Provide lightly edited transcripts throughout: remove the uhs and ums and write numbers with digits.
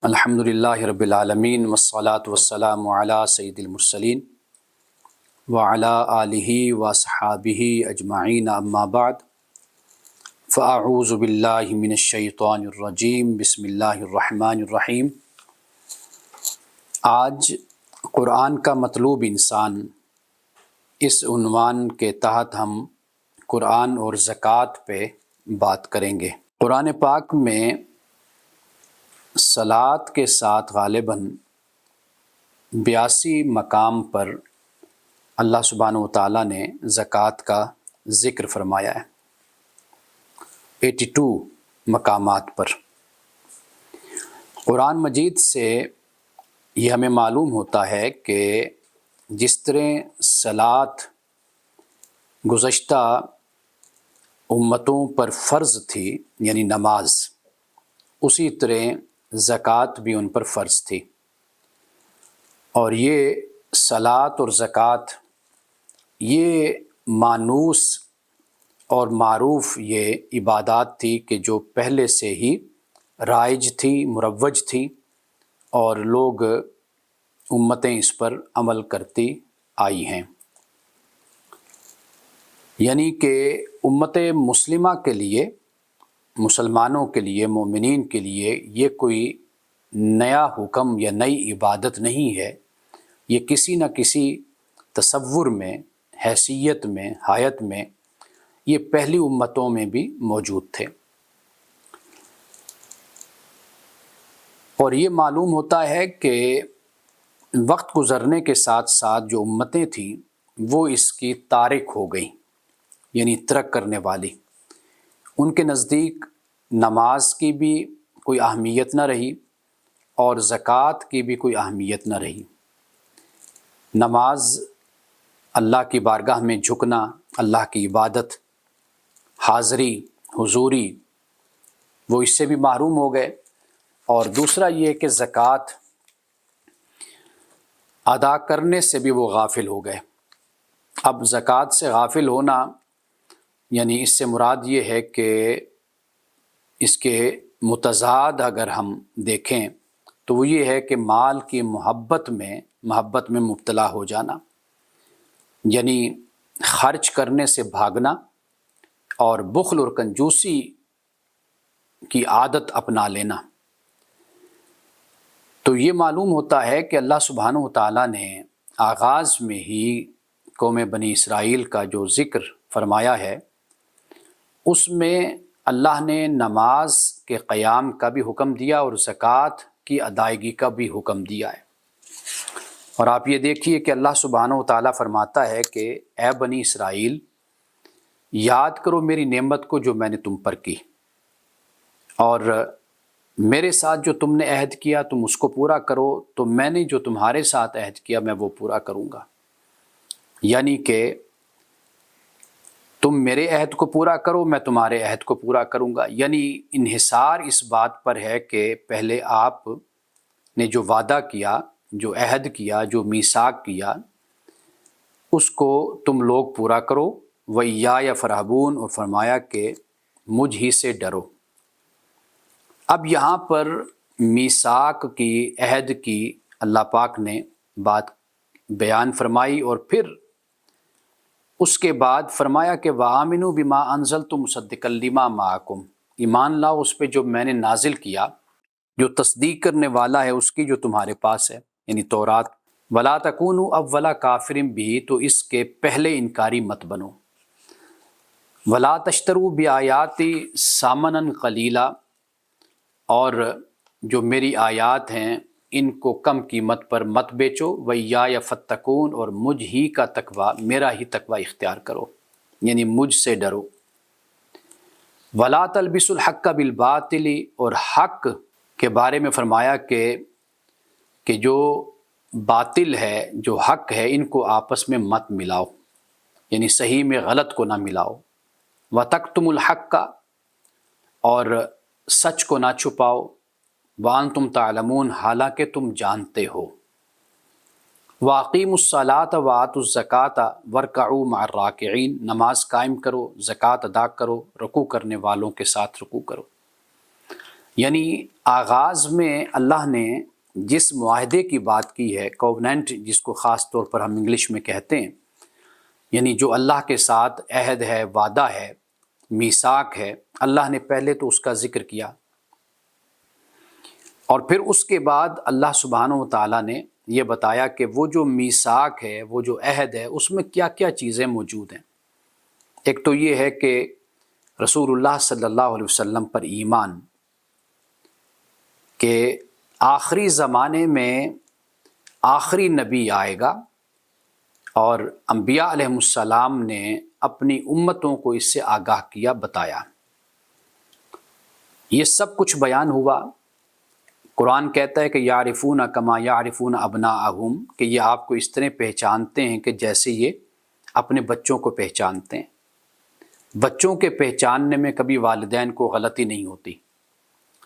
الحمدللہ رب العالمین والصلاة والسلام علی سید المرسلین وعلی آلہ وصحابہ اجمعین اما بعد فاعوذ باللہ من الشیطان الرجیم بسم اللہ الرحمن الرحیم۔ آج قرآن کا مطلوب انسان اس عنوان کے تحت ہم قرآن اور زکوٰۃ پہ بات کریں گے۔ قرآن پاک میں صلاۃ کے ساتھ غالباً 82 مقام پر اللہ سبحانہ و تعالیٰ نے زکوٰۃ کا ذکر فرمایا ہے، 82 مقامات پر۔ قرآن مجید سے یہ ہمیں معلوم ہوتا ہے کہ جس طرح صلاۃ گزشتہ امتوں پر فرض تھی یعنی نماز، اسی طرح زکوٰۃ بھی ان پر فرض تھی، اور یہ صلاۃ اور زکوٰۃ یہ مانوس اور معروف یہ عبادات تھی کہ جو پہلے سے ہی رائج تھی، مروج تھی، اور لوگ امتیں اس پر عمل کرتی آئی ہیں۔ یعنی کہ امت مسلمہ کے لیے، مسلمانوں کے لیے، مومنین کے لیے یہ کوئی نیا حکم یا نئی عبادت نہیں ہے، یہ کسی نہ کسی تصور میں، حیثیت میں، حیت میں یہ پہلی امتوں میں بھی موجود تھے۔ اور یہ معلوم ہوتا ہے کہ وقت گزرنے کے ساتھ ساتھ جو امتیں تھیں وہ اس کی تارک ہو گئیں، یعنی ترک کرنے والی۔ ان کے نزدیک نماز کی بھی کوئی اہمیت نہ رہی اور زکوٰۃ کی بھی کوئی اہمیت نہ رہی۔ نماز اللہ کی بارگاہ میں جھکنا، اللہ کی عبادت، حاضری، حضوری، وہ اس سے بھی محروم ہو گئے۔ اور دوسرا یہ کہ زکوٰۃ ادا کرنے سے بھی وہ غافل ہو گئے۔ اب زکوٰۃ سے غافل ہونا یعنی اس سے مراد یہ ہے کہ اس کے متضاد اگر ہم دیکھیں تو وہ یہ ہے کہ مال کی محبت میں مبتلا ہو جانا، یعنی خرچ کرنے سے بھاگنا اور بخل اور کنجوسی کی عادت اپنا لینا۔ تو یہ معلوم ہوتا ہے کہ اللہ سبحانہ و تعالیٰ نے آغاز میں ہی قوم بنی اسرائیل کا جو ذکر فرمایا ہے اس میں اللہ نے نماز کے قیام کا بھی حکم دیا اور زکوٰۃ کی ادائیگی کا بھی حکم دیا ہے۔ اور آپ یہ دیکھیے کہ اللہ سبحانہ و تعالیٰ فرماتا ہے کہ اے بنی اسرائیل، یاد کرو میری نعمت کو جو میں نے تم پر کی، اور میرے ساتھ جو تم نے عہد کیا تم اس کو پورا کرو، تو میں نے جو تمہارے ساتھ عہد کیا میں وہ پورا کروں گا۔ یعنی کہ تم میرے عہد کو پورا کرو، میں تمہارے عہد کو پورا کروں گا۔ یعنی انحصار اس بات پر ہے کہ پہلے آپ نے جو وعدہ کیا، جو عہد کیا، جو میثاق کیا، اس کو تم لوگ پورا کرو۔ وَإِيَّايَ فَارْهَبُونَ، اور فرمایا کہ مجھ ہی سے ڈرو۔ اب یہاں پر میثاق کی، عہد کی اللہ پاک نے بات بیان فرمائی، اور پھر اس کے بعد فرمایا کہ وَآمِنُوا بِمَا أَنزَلْتُ مُصَدِّقًا لِمَا مَعَكُمْ، ایمان لاؤ اس پہ جو میں نے نازل کیا، جو تصدیق کرنے والا ہے اس کی جو تمہارے پاس ہے، یعنی تورات۔ وَلَا تَكُونُوا أَوَّلَ كَافِرٍ بِهِ، تو اس کے پہلے انکاری مت بنو۔ وَلَا تَشْتَرُوا بِآيَاتِي ثَمَنًا قَلِيلًا، اور جو میری آیات ہیں ان کو کم قیمت پر مت بیچو۔ وَإِيَّايَ فَاتَّقُونِ، اور مجھ ہی کا تقویٰ، میرا ہی تقویٰ اختیار کرو، یعنی مجھ سے ڈرو۔ وَلَا تَلْبِسُوا الْحَقَّ بِالْبَاطِلِ، اور حق کے بارے میں فرمایا کہ جو باطل ہے، جو حق ہے، ان کو آپس میں مت ملاؤ، یعنی صحیح میں غلط کو نہ ملاؤ۔ وَتَكْتُمُوا الْحَقَّ، اور سچ کو نہ چھپاؤ۔ وَأَنْتُمْ تَعْلَمُونَ، حالانکہ تم جانتے ہو۔ وَأَقِيمُوا الصَّلَاةَ وَآتُوا الزَّكَاةَ وَارْكَعُوا مَعَ الرَّاكِعِينَ، نماز قائم کرو، زکوٰۃ ادا کرو، رکوع کرنے والوں کے ساتھ رکوع کرو۔ یعنی آغاز میں اللہ نے جس معاہدے کی بات کی ہے، کووننٹ جس کو خاص طور پر ہم انگلش میں کہتے ہیں، یعنی جو اللہ کے ساتھ عہد ہے، وعدہ ہے، میثاق ہے، اللہ نے پہلے تو اس کا ذکر کیا، اور پھر اس کے بعد اللہ سبحانہ و تعالیٰ نے یہ بتایا کہ وہ جو میثاق ہے، وہ جو عہد ہے، اس میں کیا کیا چیزیں موجود ہیں۔ ایک تو یہ ہے کہ رسول اللہ صلی اللہ علیہ وسلم پر ایمان، کہ آخری زمانے میں آخری نبی آئے گا، اور انبیاء علیہ السلام نے اپنی امتوں کو اس سے آگاہ کیا، بتایا۔ یہ سب کچھ بیان ہوا۔ قرآن کہتا ہے کہ یعرفون کما یعرفون ابناءہم، کہ یہ آپ کو اس طرح پہچانتے ہیں کہ جیسے یہ اپنے بچوں کو پہچانتے ہیں۔ بچوں کے پہچاننے میں کبھی والدین کو غلطی نہیں ہوتی،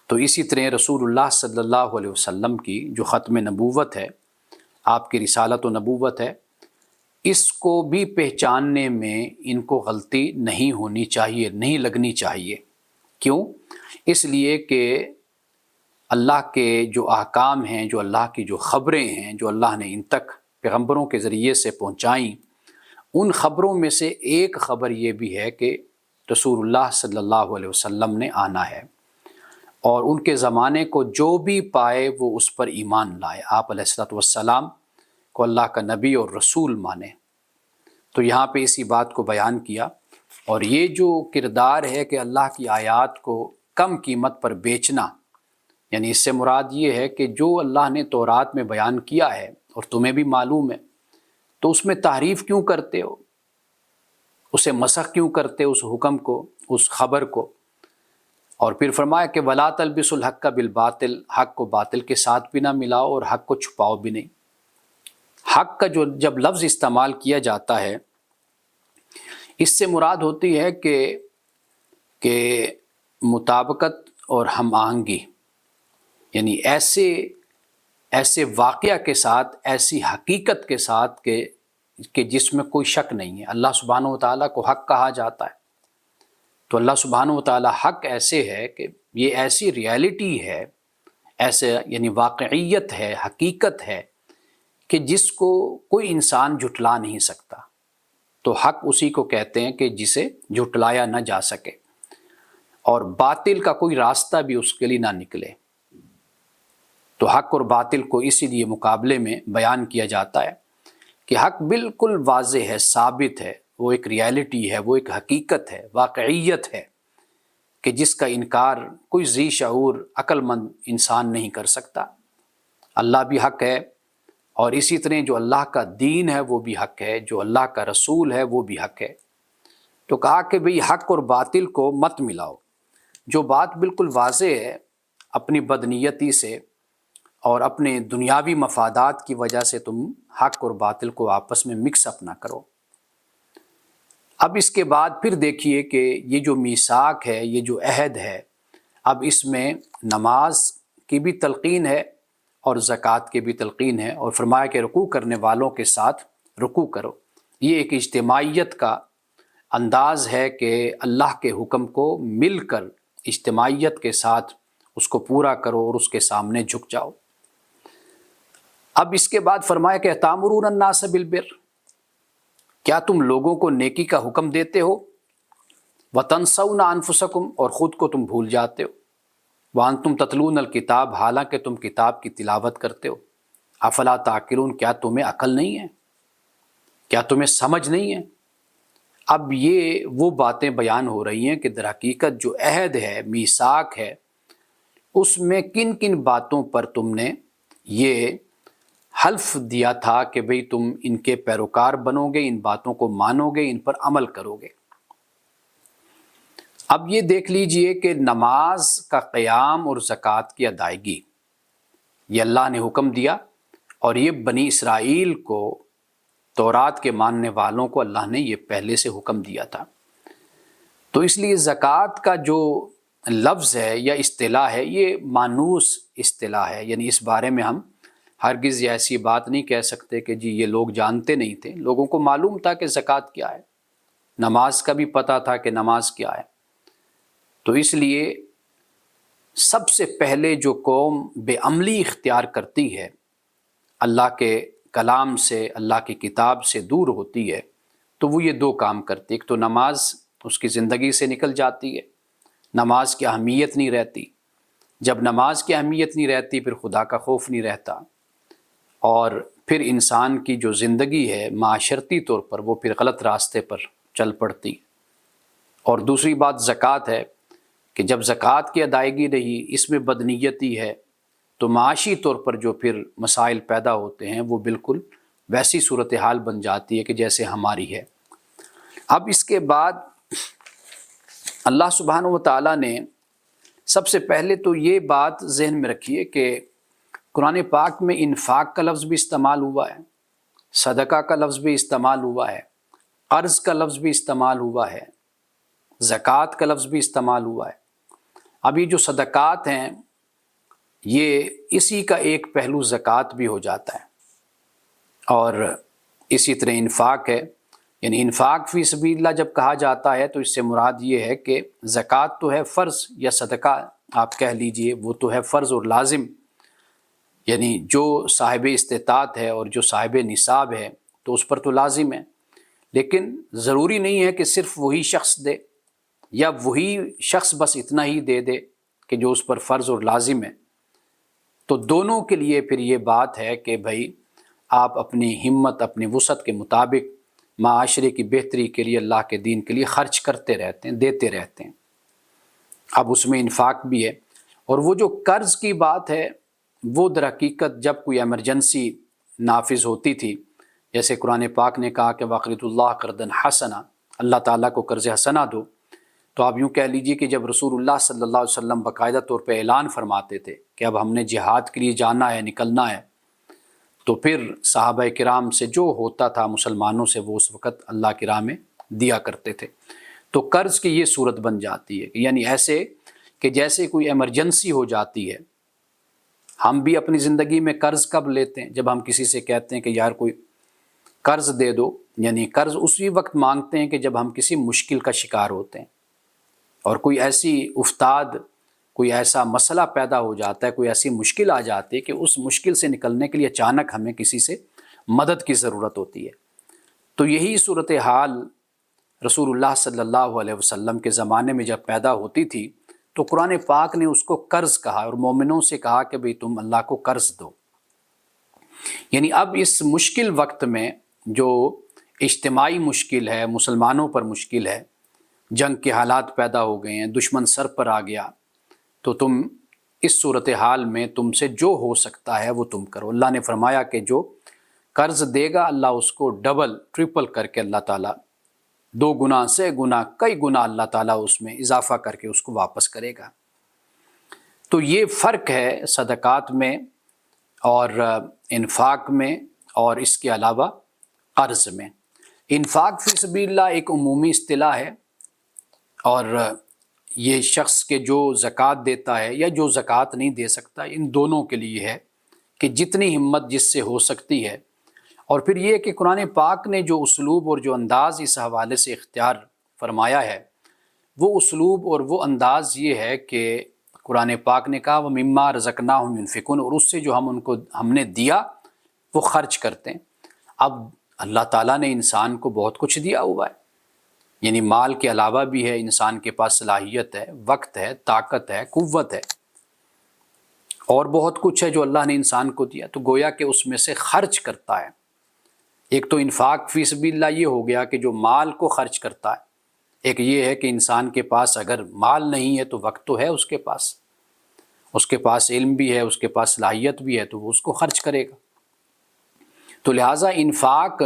تو اسی طرح رسول اللہ صلی اللہ علیہ وسلم کی جو ختم نبوت ہے، آپ کی رسالت و نبوت ہے، اس کو بھی پہچاننے میں ان کو غلطی نہیں ہونی چاہیے، نہیں لگنی چاہیے۔ کیوں؟ اس لیے کہ اللہ کے جو احکام ہیں، جو اللہ کی جو خبریں ہیں، جو اللہ نے ان تک پیغمبروں کے ذریعے سے پہنچائیں، ان خبروں میں سے ایک خبر یہ بھی ہے کہ رسول اللہ صلی اللہ علیہ وسلم نے آنا ہے، اور ان کے زمانے کو جو بھی پائے وہ اس پر ایمان لائے، آپ علیہ الصلوۃ والسلام کو اللہ کا نبی اور رسول مانے۔ تو یہاں پہ اسی بات کو بیان کیا، اور یہ جو کردار ہے کہ اللہ کی آیات کو کم قیمت پر بیچنا، یعنی اس سے مراد یہ ہے کہ جو اللہ نے تورات میں بیان کیا ہے اور تمہیں بھی معلوم ہے، تو اس میں تحریف کیوں کرتے ہو؟ اسے مسخ کیوں کرتے ہو، اس حکم کو، اس خبر کو؟ اور پھر فرمایا کہ وَلَا تَلْبِسُوا الْحَقَّ بِالْبَاطِلِ، حق کو باطل کے ساتھ بھی نہ ملاؤ اور حق کو چھپاؤ بھی نہیں۔ حق کا جو جب لفظ استعمال کیا جاتا ہے، اس سے مراد ہوتی ہے کہ مطابقت اور ہم آہنگی، یعنی ایسے واقعہ کے ساتھ، ایسی حقیقت کے ساتھ کہ جس میں کوئی شک نہیں ہے۔ اللہ سبحانہ و تعالیٰ کو حق کہا جاتا ہے، تو اللہ سبحانہ و تعالیٰ حق ایسے ہے کہ یہ ایسی ریالٹی ہے، ایسے یعنی واقعیت ہے، حقیقت ہے کہ جس کو کوئی انسان جھٹلا نہیں سکتا۔ تو حق اسی کو کہتے ہیں کہ جسے جھٹلایا نہ جا سکے، اور باطل کا کوئی راستہ بھی اس کے لیے نہ نکلے۔ تو حق اور باطل کو اسی لیے مقابلے میں بیان کیا جاتا ہے کہ حق بالکل واضح ہے، ثابت ہے، وہ ایک ریالٹی ہے، وہ ایک حقیقت ہے، واقعیت ہے کہ جس کا انکار کوئی ذی شعور عقل مند انسان نہیں کر سکتا۔ اللہ بھی حق ہے، اور اسی طرح جو اللہ کا دین ہے وہ بھی حق ہے، جو اللہ کا رسول ہے وہ بھی حق ہے۔ تو کہا کہ بھئی حق اور باطل کو مت ملاؤ۔ جو بات بالکل واضح ہے، اپنی بدنیتی سے اور اپنے دنیاوی مفادات کی وجہ سے تم حق اور باطل کو آپس میں مکس اپ نہ کرو۔ اب اس کے بعد پھر دیکھیے کہ یہ جو میثاق ہے، یہ جو عہد ہے، اب اس میں نماز کی بھی تلقین ہے اور زکوٰۃ کی بھی تلقین ہے، اور فرمایا کہ رکوع کرنے والوں کے ساتھ رکوع کرو۔ یہ ایک اجتماعیت کا انداز ہے کہ اللہ کے حکم کو مل کر اجتماعیت کے ساتھ اس کو پورا کرو اور اس کے سامنے جھک جاؤ۔ اب اس کے بعد فرمایا کہ تَأْمُرُونَ النَّاسَ بِالْبِرِّ، کیا تم لوگوں کو نیکی کا حکم دیتے ہو، وَتَنْسَوْنَ أَنفُسَكُمْ، اور خود کو تم بھول جاتے ہو، وَأَنْتُمْ تَتْلُونَ الْكِتَابَ، حالانکہ تم کتاب کی تلاوت کرتے ہو، أَفَلَا تَعْقِلُونَ، کیا تمہیں عقل نہیں ہے، کیا تمہیں سمجھ نہیں ہے؟ اب یہ وہ باتیں بیان ہو رہی ہیں کہ در حقیقت جو عہد ہے، میثاق ہے، اس میں کن کن باتوں پر تم نے یہ حلف دیا تھا کہ بھئی تم ان کے پیروکار بنو گے، ان باتوں کو مانو گے، ان پر عمل کرو گے۔ اب یہ دیکھ لیجئے کہ نماز کا قیام اور زکوٰۃ کی ادائیگی، یہ اللہ نے حکم دیا، اور یہ بنی اسرائیل کو، تورات کے ماننے والوں کو اللہ نے یہ پہلے سے حکم دیا تھا۔ تو اس لیے زکوٰۃ کا جو لفظ ہے یا اصطلاح ہے، یہ مانوس اصطلاح ہے، یعنی اس بارے میں ہم ہرگز یہ ایسی بات نہیں کہہ سکتے کہ جی یہ لوگ جانتے نہیں تھے۔ لوگوں کو معلوم تھا کہ زکوٰۃ کیا ہے، نماز کا بھی پتہ تھا کہ نماز کیا ہے۔ تو اس لیے سب سے پہلے جو قوم بے عملی اختیار کرتی ہے، اللہ کے کلام سے، اللہ کی کتاب سے دور ہوتی ہے، تو وہ یہ دو کام کرتی ہے۔ ایک تو نماز اس کی زندگی سے نکل جاتی ہے، نماز کی اہمیت نہیں رہتی۔ جب نماز کی اہمیت نہیں رہتی پھر خدا کا خوف نہیں رہتا، اور پھر انسان کی جو زندگی ہے معاشرتی طور پر وہ پھر غلط راستے پر چل پڑتی۔ اور دوسری بات زکوٰۃ ہے کہ جب زکوٰۃ کی ادائیگی رہی، اس میں بدنیتی ہے، تو معاشی طور پر جو پھر مسائل پیدا ہوتے ہیں وہ بالکل ویسی صورتحال بن جاتی ہے کہ جیسے ہماری ہے۔ اب اس کے بعد اللہ سبحانہ و تعالیٰ نے سب سے پہلے تو یہ بات ذہن میں رکھیے کہ قرآن پاک میں انفاق کا لفظ بھی استعمال ہوا ہے، صدقہ کا لفظ بھی استعمال ہوا ہے، قرض کا لفظ بھی استعمال ہوا ہے، زکوٰۃ کا لفظ بھی استعمال ہوا ہے۔ اب یہ جو صدقات ہیں یہ اسی کا ایک پہلو زکوٰۃ بھی ہو جاتا ہے، اور اسی طرح انفاق ہے۔ یعنی انفاق فی سبیل اللہ جب کہا جاتا ہے تو اس سے مراد یہ ہے کہ زکوٰۃ تو ہے فرض، یا صدقہ آپ کہہ لیجئے، وہ تو ہے فرض اور لازم، یعنی جو صاحب استطاعت ہے اور جو صاحب نصاب ہے تو اس پر تو لازم ہے، لیکن ضروری نہیں ہے کہ صرف وہی شخص دے، یا وہی شخص بس اتنا ہی دے دے کہ جو اس پر فرض اور لازم ہے۔ تو دونوں کے لیے پھر یہ بات ہے کہ بھائی آپ اپنی ہمت، اپنی وسعت کے مطابق معاشرے کی بہتری کے لیے، اللہ کے دین کے لیے خرچ کرتے رہتے ہیں، دیتے رہتے ہیں۔ اب اس میں انفاق بھی ہے۔ اور وہ جو قرض کی بات ہے وہ در حقیقت جب کوئی ایمرجنسی نافذ ہوتی تھی، جیسے قرآن پاک نے کہا کہ وَأَقْرِضُوا اللَّهَ قَرْضًا حَسَنًا، اللہ تعالیٰ کو قرض حسنہ دو، تو آپ یوں کہہ لیجئے کہ جب رسول اللہ صلی اللہ علیہ وسلم باقاعدہ طور پہ اعلان فرماتے تھے کہ اب ہم نے جہاد کے لیے جانا ہے، نکلنا ہے، تو پھر صحابہ کرام سے جو ہوتا تھا مسلمانوں سے وہ اس وقت اللہ کی راہ میں دیا کرتے تھے۔ تو قرض کی یہ صورت بن جاتی ہے، یعنی ایسے کہ جیسے کوئی ایمرجنسی ہو جاتی ہے۔ ہم بھی اپنی زندگی میں قرض کب لیتے ہیں؟ جب ہم کسی سے کہتے ہیں کہ یار کوئی قرض دے دو، یعنی قرض اسی وقت مانگتے ہیں کہ جب ہم کسی مشکل کا شکار ہوتے ہیں، اور کوئی ایسی افتاد، کوئی ایسا مسئلہ پیدا ہو جاتا ہے، کوئی ایسی مشکل آ جاتی ہے کہ اس مشکل سے نکلنے کے لیے اچانک ہمیں کسی سے مدد کی ضرورت ہوتی ہے۔ تو یہی صورتحال رسول اللہ صلی اللہ علیہ وسلم کے زمانے میں جب پیدا ہوتی تھی تو قرآن پاک نے اس کو قرض کہا، اور مومنوں سے کہا کہ بھئی تم اللہ کو قرض دو۔ یعنی اب اس مشکل وقت میں جو اجتماعی مشکل ہے، مسلمانوں پر مشکل ہے، جنگ کے حالات پیدا ہو گئے ہیں، دشمن سر پر آ گیا، تو تم اس صورتحال میں تم سے جو ہو سکتا ہے وہ تم کرو۔ اللہ نے فرمایا کہ جو قرض دے گا اللہ اس کو ڈبل ٹرپل کر کے اللہ تعالیٰ 2 گنا سے گنا کئی گنا اللہ تعالیٰ اس میں اضافہ کر کے اس کو واپس کرے گا۔ تو یہ فرق ہے صدقات میں اور انفاق میں، اور اس کے علاوہ قرض میں۔ انفاق فی سبیل اللہ ایک عمومی اصطلاح ہے، اور یہ شخص کے جو زکوٰۃ دیتا ہے یا جو زکوٰۃ نہیں دے سکتا، ان دونوں کے لیے ہے کہ جتنی ہمت جس سے ہو سکتی ہے۔ اور پھر یہ کہ قرآن پاک نے جو اسلوب اور جو انداز اس حوالے سے اختیار فرمایا ہے، وہ اسلوب اور وہ انداز یہ ہے کہ قرآن پاک نے کہا وَمِمَّا رَزَقْنَاهُمْ يُنْفِقُونَ، اور اس سے جو ہم نے دیا وہ خرچ کرتے ہیں۔ اب اللہ تعالیٰ نے انسان کو بہت کچھ دیا ہوا ہے، یعنی مال کے علاوہ بھی ہے، انسان کے پاس صلاحیت ہے، وقت ہے، طاقت ہے، قوت ہے، اور بہت کچھ ہے جو اللہ نے انسان کو دیا، تو گویا کہ اس میں سے خرچ کرتا ہے۔ ایک تو انفاق فی سبیل اللہ یہ ہو گیا کہ جو مال کو خرچ کرتا ہے، ایک یہ ہے کہ انسان کے پاس اگر مال نہیں ہے تو وقت تو ہے اس کے پاس علم بھی ہے، اس کے پاس صلاحیت بھی ہے، تو وہ اس کو خرچ کرے گا۔ تو لہٰذا انفاق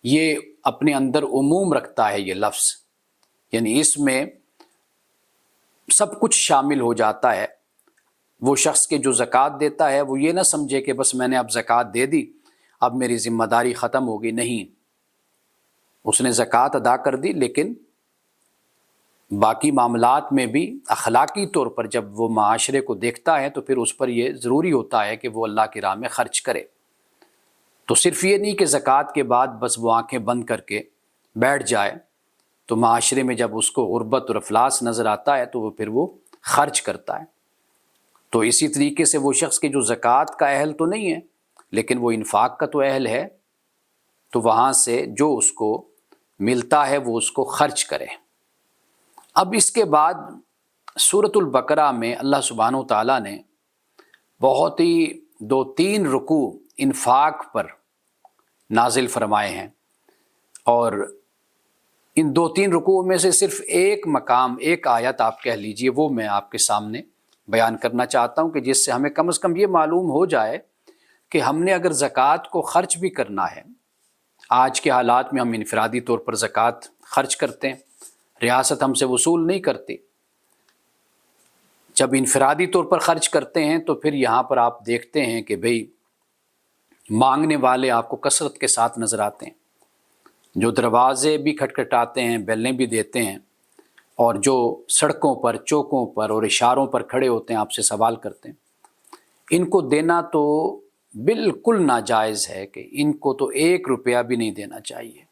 یہ اپنے اندر عموم رکھتا ہے، یہ لفظ، یعنی اس میں سب کچھ شامل ہو جاتا ہے۔ وہ شخص کے جو زکوٰۃ دیتا ہے وہ یہ نہ سمجھے کہ بس میں نے اب زکوٰۃ دے دی، اب میری ذمہ داری ختم ہو گئی، نہیں، اس نے زکوٰۃ ادا کر دی، لیکن باقی معاملات میں بھی اخلاقی طور پر جب وہ معاشرے کو دیکھتا ہے تو پھر اس پر یہ ضروری ہوتا ہے کہ وہ اللہ کی راہ میں خرچ کرے۔ تو صرف یہ نہیں کہ زکوٰۃ کے بعد بس وہ آنکھیں بند کر کے بیٹھ جائے، تو معاشرے میں جب اس کو غربت اور افلاس نظر آتا ہے تو وہ پھر وہ خرچ کرتا ہے۔ تو اسی طریقے سے وہ شخص کے جو زکوٰۃ کا اہل تو نہیں ہے لیکن وہ انفاق کا تو اہل ہے، تو وہاں سے جو اس کو ملتا ہے وہ اس کو خرچ کرے۔ اب اس کے بعد سورۃ البقرہ میں اللہ سبحانہ و تعالیٰ نے بہت ہی 2-3 رکوع انفاق پر نازل فرمائے ہیں، اور ان 2-3 رکوعوں میں سے صرف ایک مقام، ایک آیت آپ کہہ لیجئے، وہ میں آپ کے سامنے بیان کرنا چاہتا ہوں کہ جس سے ہمیں کم از کم یہ معلوم ہو جائے کہ ہم نے اگر زکوٰۃ کو خرچ بھی کرنا ہے، آج کے حالات میں ہم انفرادی طور پر زکوٰۃ خرچ کرتے ہیں، ریاست ہم سے وصول نہیں کرتی۔ جب انفرادی طور پر خرچ کرتے ہیں تو پھر یہاں پر آپ دیکھتے ہیں کہ بھئی مانگنے والے آپ کو کثرت کے ساتھ نظر آتے ہیں، جو دروازے بھی کھٹکھٹاتے ہیں، بیلیں بھی دیتے ہیں، اور جو سڑکوں پر، چوکوں پر اور اشاروں پر کھڑے ہوتے ہیں آپ سے سوال کرتے ہیں، ان کو دینا تو بالکل ناجائز ہے کہ ان کو تو 1 روپیہ بھی نہیں دینا چاہیے،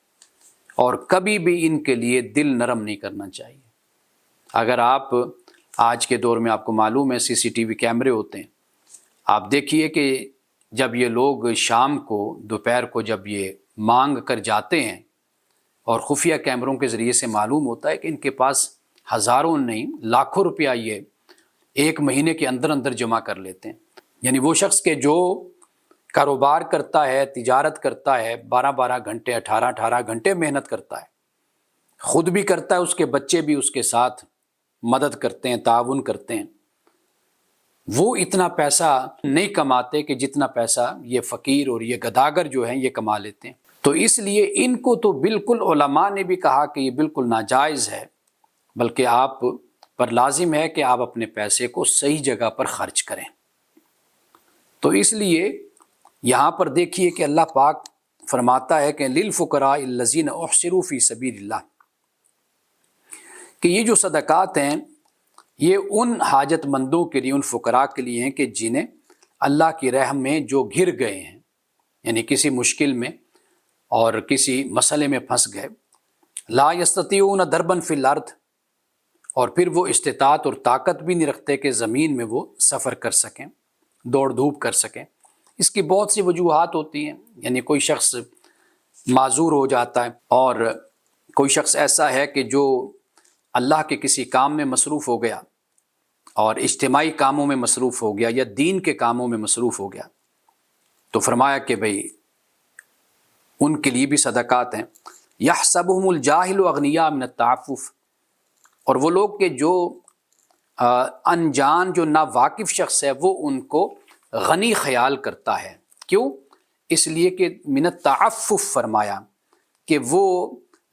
اور کبھی بھی ان کے لیے دل نرم نہیں کرنا چاہیے۔ اگر آپ آج کے دور میں آپ کو معلوم ہے CCTV کیمرے ہوتے ہیں، آپ دیکھیے کہ جب یہ لوگ شام کو، دوپہر کو جب یہ مانگ کر جاتے ہیں، اور خفیہ کیمروں کے ذریعے سے معلوم ہوتا ہے کہ ان کے پاس ہزاروں نہیں لاکھوں روپیہ یہ 1 مہینے کے اندر اندر جمع کر لیتے ہیں۔ یعنی وہ شخص کے جو کاروبار کرتا ہے، تجارت کرتا ہے، 12 گھنٹے 18 گھنٹے محنت کرتا ہے، خود بھی کرتا ہے، اس کے بچے بھی اس کے ساتھ مدد کرتے ہیں، تعاون کرتے ہیں، وہ اتنا پیسہ نہیں کماتے کہ جتنا پیسہ یہ فقیر اور یہ گداگر جو ہیں یہ کما لیتے ہیں۔ تو اس لیے ان کو تو بالکل علماء نے بھی کہا کہ یہ بالکل ناجائز ہے، بلکہ آپ پر لازم ہے کہ آپ اپنے پیسے کو صحیح جگہ پر خرچ کریں۔ تو اس لیے یہاں پر دیکھیے کہ اللہ پاک فرماتا ہے کہ للفقراء الذین احصروا فی سبیل اللہ، کہ یہ جو صدقات ہیں یہ ان حاجت مندوں کے لیے، ان فقراء کے لیے ہیں کہ جنہیں اللہ کی راہ میں جو گھر گئے ہیں، یعنی کسی مشکل میں اور کسی مسئلے میں پھنس گئے، لا یستطیعون ضربا فی الارض، اور پھر وہ استطاعت اور طاقت بھی نہیں رکھتے کہ زمین میں وہ سفر کر سکیں، دوڑ دھوپ کر سکیں۔ اس کی بہت سی وجوہات ہوتی ہیں، یعنی کوئی شخص معذور ہو جاتا ہے، اور کوئی شخص ایسا ہے کہ جو اللہ کے کسی کام میں مصروف ہو گیا اور اجتماعی کاموں میں مصروف ہو گیا یا دین کے کاموں میں مصروف ہو گیا، تو فرمایا کہ بھئی ان کے لیے بھی صدقات ہیں۔ یحسبهم الجاہل اغنیاء من التعفف، اور وہ لوگ کہ جو انجان، جو ناواقف شخص ہے، وہ ان کو غنی خیال کرتا ہے۔ کیوں؟ اس لیے کہ من التعفف فرمایا کہ وہ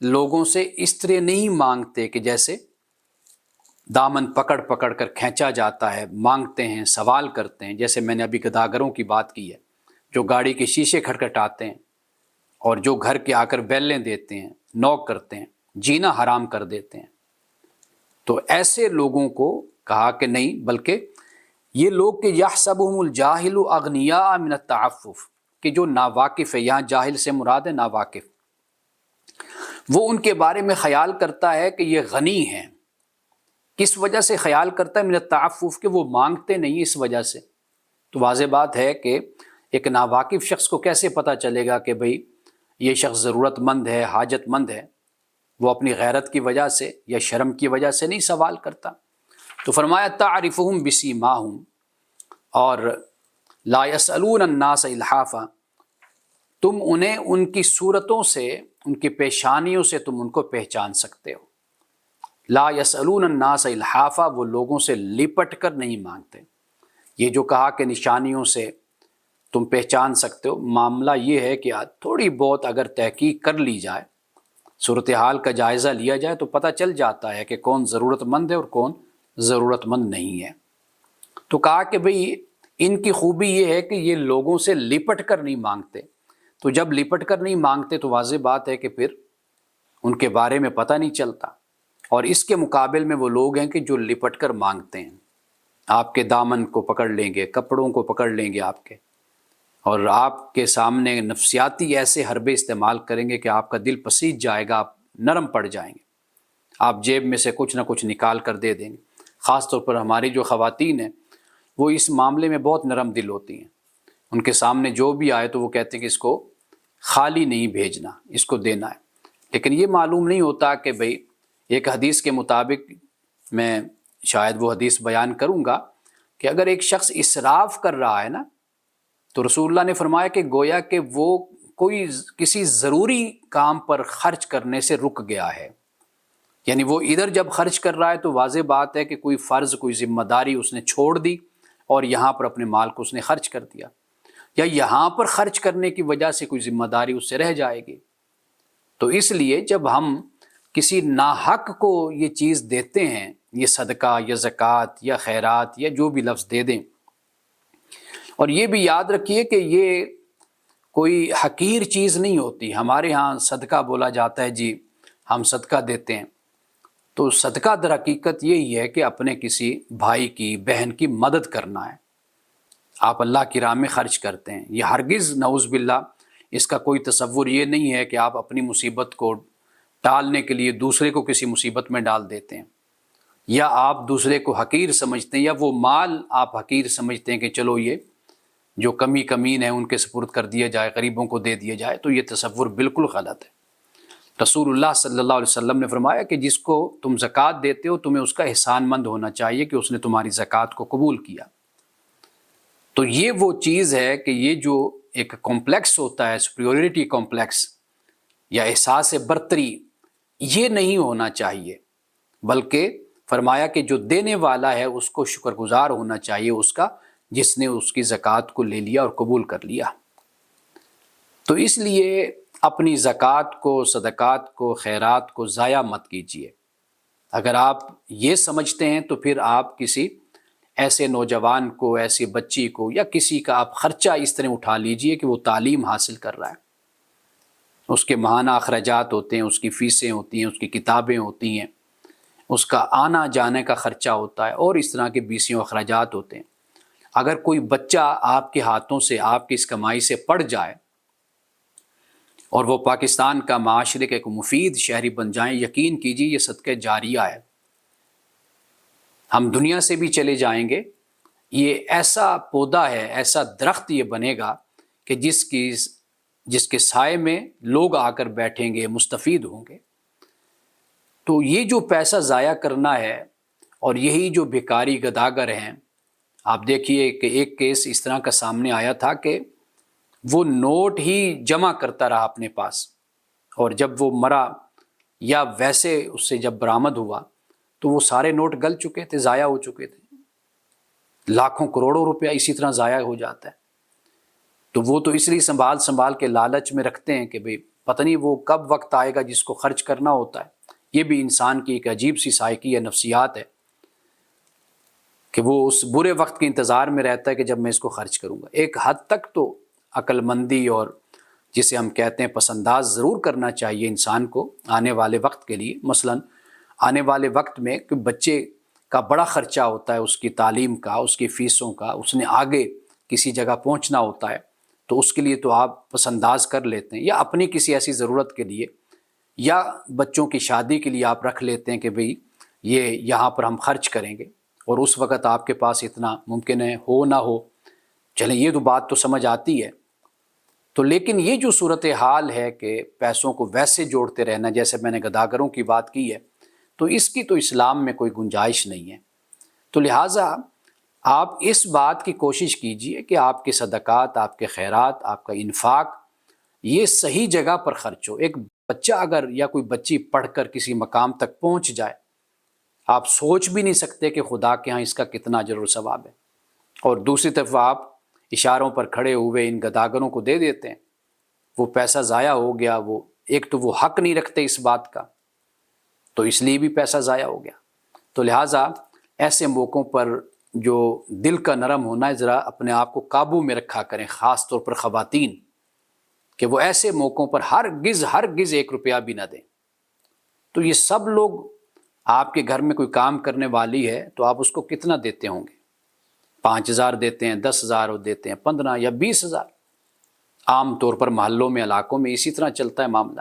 لوگوں سے اس طرح نہیں مانگتے کہ جیسے دامن پکڑ پکڑ کر کھینچا جاتا ہے، مانگتے ہیں، سوال کرتے ہیں، جیسے میں نے ابھی گداگروں کی بات کی ہے، جو گاڑی کے شیشے کھٹکھٹاتے ہیں اور جو گھر کے آ کر بیلیں دیتے ہیں، نوک کرتے ہیں، جینا حرام کر دیتے ہیں۔ تو ایسے لوگوں کو کہا کہ نہیں، بلکہ یہ لوگ کہ یحسبهم الجاہل اغنیاء من التعفف، کہ جو ناواقف ہے، یہاں جاہل سے مراد ہے ناواقف، وہ ان کے بارے میں خیال کرتا ہے کہ یہ غنی ہیں۔ کس وجہ سے خیال کرتا ہے؟ من التعفف، کہ وہ مانگتے نہیں اس وجہ سے۔ تو واضح بات ہے کہ ایک ناواقف شخص کو کیسے پتہ چلے گا کہ بھئی یہ شخص ضرورت مند ہے، حاجت مند ہے؟ وہ اپنی غیرت کی وجہ سے یا شرم کی وجہ سے نہیں سوال کرتا۔ تو فرمایا تعرفہم بسیماہم، اور لا یسألون الناس الحافا، تم انہیں ان کی صورتوں سے، ان کی پیشانیوں سے تم ان کو پہچان سکتے ہو۔ لا یسألون الناس الحافا، وہ لوگوں سے لپٹ کر نہیں مانگتے۔ یہ جو کہا کہ نشانیوں سے تم پہچان سکتے ہو، معاملہ یہ ہے کہ تھوڑی بہت اگر تحقیق کر لی جائے، صورتحال کا جائزہ لیا جائے، تو پتہ چل جاتا ہے کہ کون ضرورت مند ہے اور کون ضرورت مند نہیں ہے۔ تو کہا کہ بھئی ان کی خوبی یہ ہے کہ یہ لوگوں سے لپٹ کر نہیں مانگتے۔ تو جب لپٹ کر نہیں مانگتے تو واضح بات ہے کہ پھر ان کے بارے میں پتہ نہیں چلتا، اور اس کے مقابل میں وہ لوگ ہیں کہ جو لپٹ کر مانگتے ہیں، آپ کے دامن کو پکڑ لیں گے، کپڑوں کو پکڑ لیں گے آپ کے، اور آپ کے سامنے نفسیاتی ایسے حربے استعمال کریں گے کہ آپ کا دل پسیج جائے گا، آپ نرم پڑ جائیں گے، آپ جیب میں سے کچھ نہ کچھ نکال کر دے دیں گے۔ خاص طور پر ہماری جو خواتین ہیں، وہ اس معاملے میں بہت نرم دل ہوتی ہیں، ان کے سامنے جو بھی آئے تو وہ کہتے ہیں کہ اس کو خالی نہیں بھیجنا، اس کو دینا ہے۔ لیکن یہ معلوم نہیں ہوتا کہ بھئی ایک حدیث کے مطابق، میں شاید وہ حدیث بیان کروں گا، کہ اگر ایک شخص اسراف کر رہا ہے نا، تو رسول اللہ نے فرمایا کہ گویا کہ وہ کوئی کسی ضروری کام پر خرچ کرنے سے رک گیا ہے، یعنی وہ ادھر جب خرچ کر رہا ہے تو واضح بات ہے کہ کوئی فرض، کوئی ذمہ داری اس نے چھوڑ دی اور یہاں پر اپنے مال کو اس نے خرچ کر دیا، یا یہاں پر خرچ کرنے کی وجہ سے کوئی ذمہ داری اس سے رہ جائے گی۔ تو اس لیے جب ہم کسی ناحق کو یہ چیز دیتے ہیں، یہ صدقہ یا زکوٰۃ یا خیرات یا جو بھی لفظ دے دیں، اور یہ بھی یاد رکھیے کہ یہ کوئی حقیر چیز نہیں ہوتی۔ ہمارے ہاں صدقہ بولا جاتا ہے، جی ہم صدقہ دیتے ہیں، تو صدقہ در حقیقت یہی ہے کہ اپنے کسی بھائی کی، بہن کی مدد کرنا ہے، آپ اللہ کی راہ میں خرچ کرتے ہیں۔ یہ ہرگز نعوذ باللہ اس کا کوئی تصور یہ نہیں ہے کہ آپ اپنی مصیبت کو ٹالنے کے لیے دوسرے کو کسی مصیبت میں ڈال دیتے ہیں، یا آپ دوسرے کو حقیر سمجھتے ہیں، یا وہ مال آپ حقیر سمجھتے ہیں کہ چلو یہ جو کمی کمین ہے ان کے سپرد کر دیا جائے، غریبوں کو دے دیا جائے۔ تو یہ تصور بالکل غلط ہے۔ رسول اللہ صلی اللہ علیہ وسلم نے فرمایا کہ جس کو تم زکوٰۃ دیتے ہو تمہیں اس کا احسان مند ہونا چاہیے کہ اس نے تمہاری زکوٰۃ کو قبول کیا۔ تو یہ وہ چیز ہے کہ یہ جو ایک کمپلیکس ہوتا ہے، سپریورٹی کمپلیکس یا احساس برتری، یہ نہیں ہونا چاہیے، بلکہ فرمایا کہ جو دینے والا ہے اس کو شکر گزار ہونا چاہیے اس کا، جس نے اس کی زکوٰۃ کو لے لیا اور قبول کر لیا۔ تو اس لیے اپنی زکوٰۃ کو، صدقات کو، خیرات کو ضائع مت کیجیے۔ اگر آپ یہ سمجھتے ہیں تو پھر آپ کسی ایسے نوجوان کو، ایسی بچی کو، یا کسی کا آپ خرچہ اس طرح اٹھا لیجئے کہ وہ تعلیم حاصل کر رہا ہے، اس کے ماہانہ اخراجات ہوتے ہیں، اس کی فیسیں ہوتی ہیں، اس کی کتابیں ہوتی ہیں، اس کا آنا جانے کا خرچہ ہوتا ہے، اور اس طرح کے بیسیوں اخراجات ہوتے ہیں۔ اگر کوئی بچہ آپ کے ہاتھوں سے، آپ کی اس کمائی سے پڑ جائے اور وہ پاکستان کا معاشرے کا ایک مفید شہری بن جائیں، یقین کیجیے یہ صدقہ جاریہ ہے۔ ہم دنیا سے بھی چلے جائیں گے، یہ ایسا پودا ہے، ایسا درخت یہ بنے گا کہ جس کے سائے میں لوگ آ کر بیٹھیں گے، مستفید ہوں گے۔ تو یہ جو پیسہ ضائع کرنا ہے، اور یہی جو بھکاری گداگر ہیں، آپ دیکھیے کہ ایک کیس اس طرح کا سامنے آیا تھا کہ وہ نوٹ ہی جمع کرتا رہا اپنے پاس، اور جب وہ مرا یا ویسے اس سے جب برآمد ہوا تو وہ سارے نوٹ گل چکے تھے، ضائع ہو چکے تھے، لاکھوں کروڑوں روپیہ اسی طرح ضائع ہو جاتا ہے۔ تو وہ تو اس لیے سنبھال کے لالچ میں رکھتے ہیں کہ بھئی پتہ نہیں وہ کب وقت آئے گا جس کو خرچ کرنا ہوتا ہے۔ یہ بھی انسان کی ایک عجیب سی سائیکی ہے، نفسیات ہے، کہ وہ اس برے وقت کے انتظار میں رہتا ہے کہ جب میں اس کو خرچ کروں گا۔ ایک حد تک تو عقل مندی اور جسے ہم کہتے ہیں پسنداز ضرور کرنا چاہیے انسان کو آنے والے وقت کے لیے۔ مثلا آنے والے وقت میں کہ بچے کا بڑا خرچہ ہوتا ہے، اس کی تعلیم کا، اس کی فیسوں کا، اس نے آگے کسی جگہ پہنچنا ہوتا ہے، تو اس کے لیے تو آپ پسنداز کر لیتے ہیں، یا اپنی کسی ایسی ضرورت کے لیے، یا بچوں کی شادی کے لیے آپ رکھ لیتے ہیں کہ بھئی یہ یہاں پر ہم خرچ کریں گے، اور اس وقت آپ کے پاس اتنا ممکن ہے ہو نہ ہو۔ چلیں یہ تو بات تو سمجھ آتی ہے۔ تو لیکن یہ جو صورتحال ہے کہ پیسوں کو ویسے جوڑتے رہنا، جیسے میں نے گداگروں کی بات کی ہے، تو اس کی تو اسلام میں کوئی گنجائش نہیں ہے۔ تو لہٰذا آپ اس بات کی کوشش کیجئے کہ آپ کے صدقات، آپ کے خیرات، آپ کا انفاق یہ صحیح جگہ پر خرچ ہو۔ ایک بچہ اگر یا کوئی بچی پڑھ کر کسی مقام تک پہنچ جائے، آپ سوچ بھی نہیں سکتے کہ خدا کے ہاں اس کا کتنا اجر و ثواب ہے، اور دوسری طرف آپ اشاروں پر کھڑے ہوئے ان گداگروں کو دے دیتے ہیں، وہ پیسہ ضائع ہو گیا۔ وہ ایک تو وہ حق نہیں رکھتے اس بات کا، تو اس لیے بھی پیسہ ضائع ہو گیا۔ تو لہٰذا ایسے موقعوں پر جو دل کا نرم ہونا ہے، ذرا اپنے آپ کو قابو میں رکھا کریں، خاص طور پر خواتین، کہ وہ ایسے موقعوں پر ہرگز 1 روپیہ بھی نہ دیں۔ تو یہ سب لوگ، آپ کے گھر میں کوئی کام کرنے والی ہے تو آپ اس کو کتنا دیتے ہوں گے؟ 5,000 دیتے ہیں، 10,000 دیتے ہیں، 15 یا 20,000۔ عام طور پر محلوں میں، علاقوں میں اسی طرح چلتا ہے معاملہ۔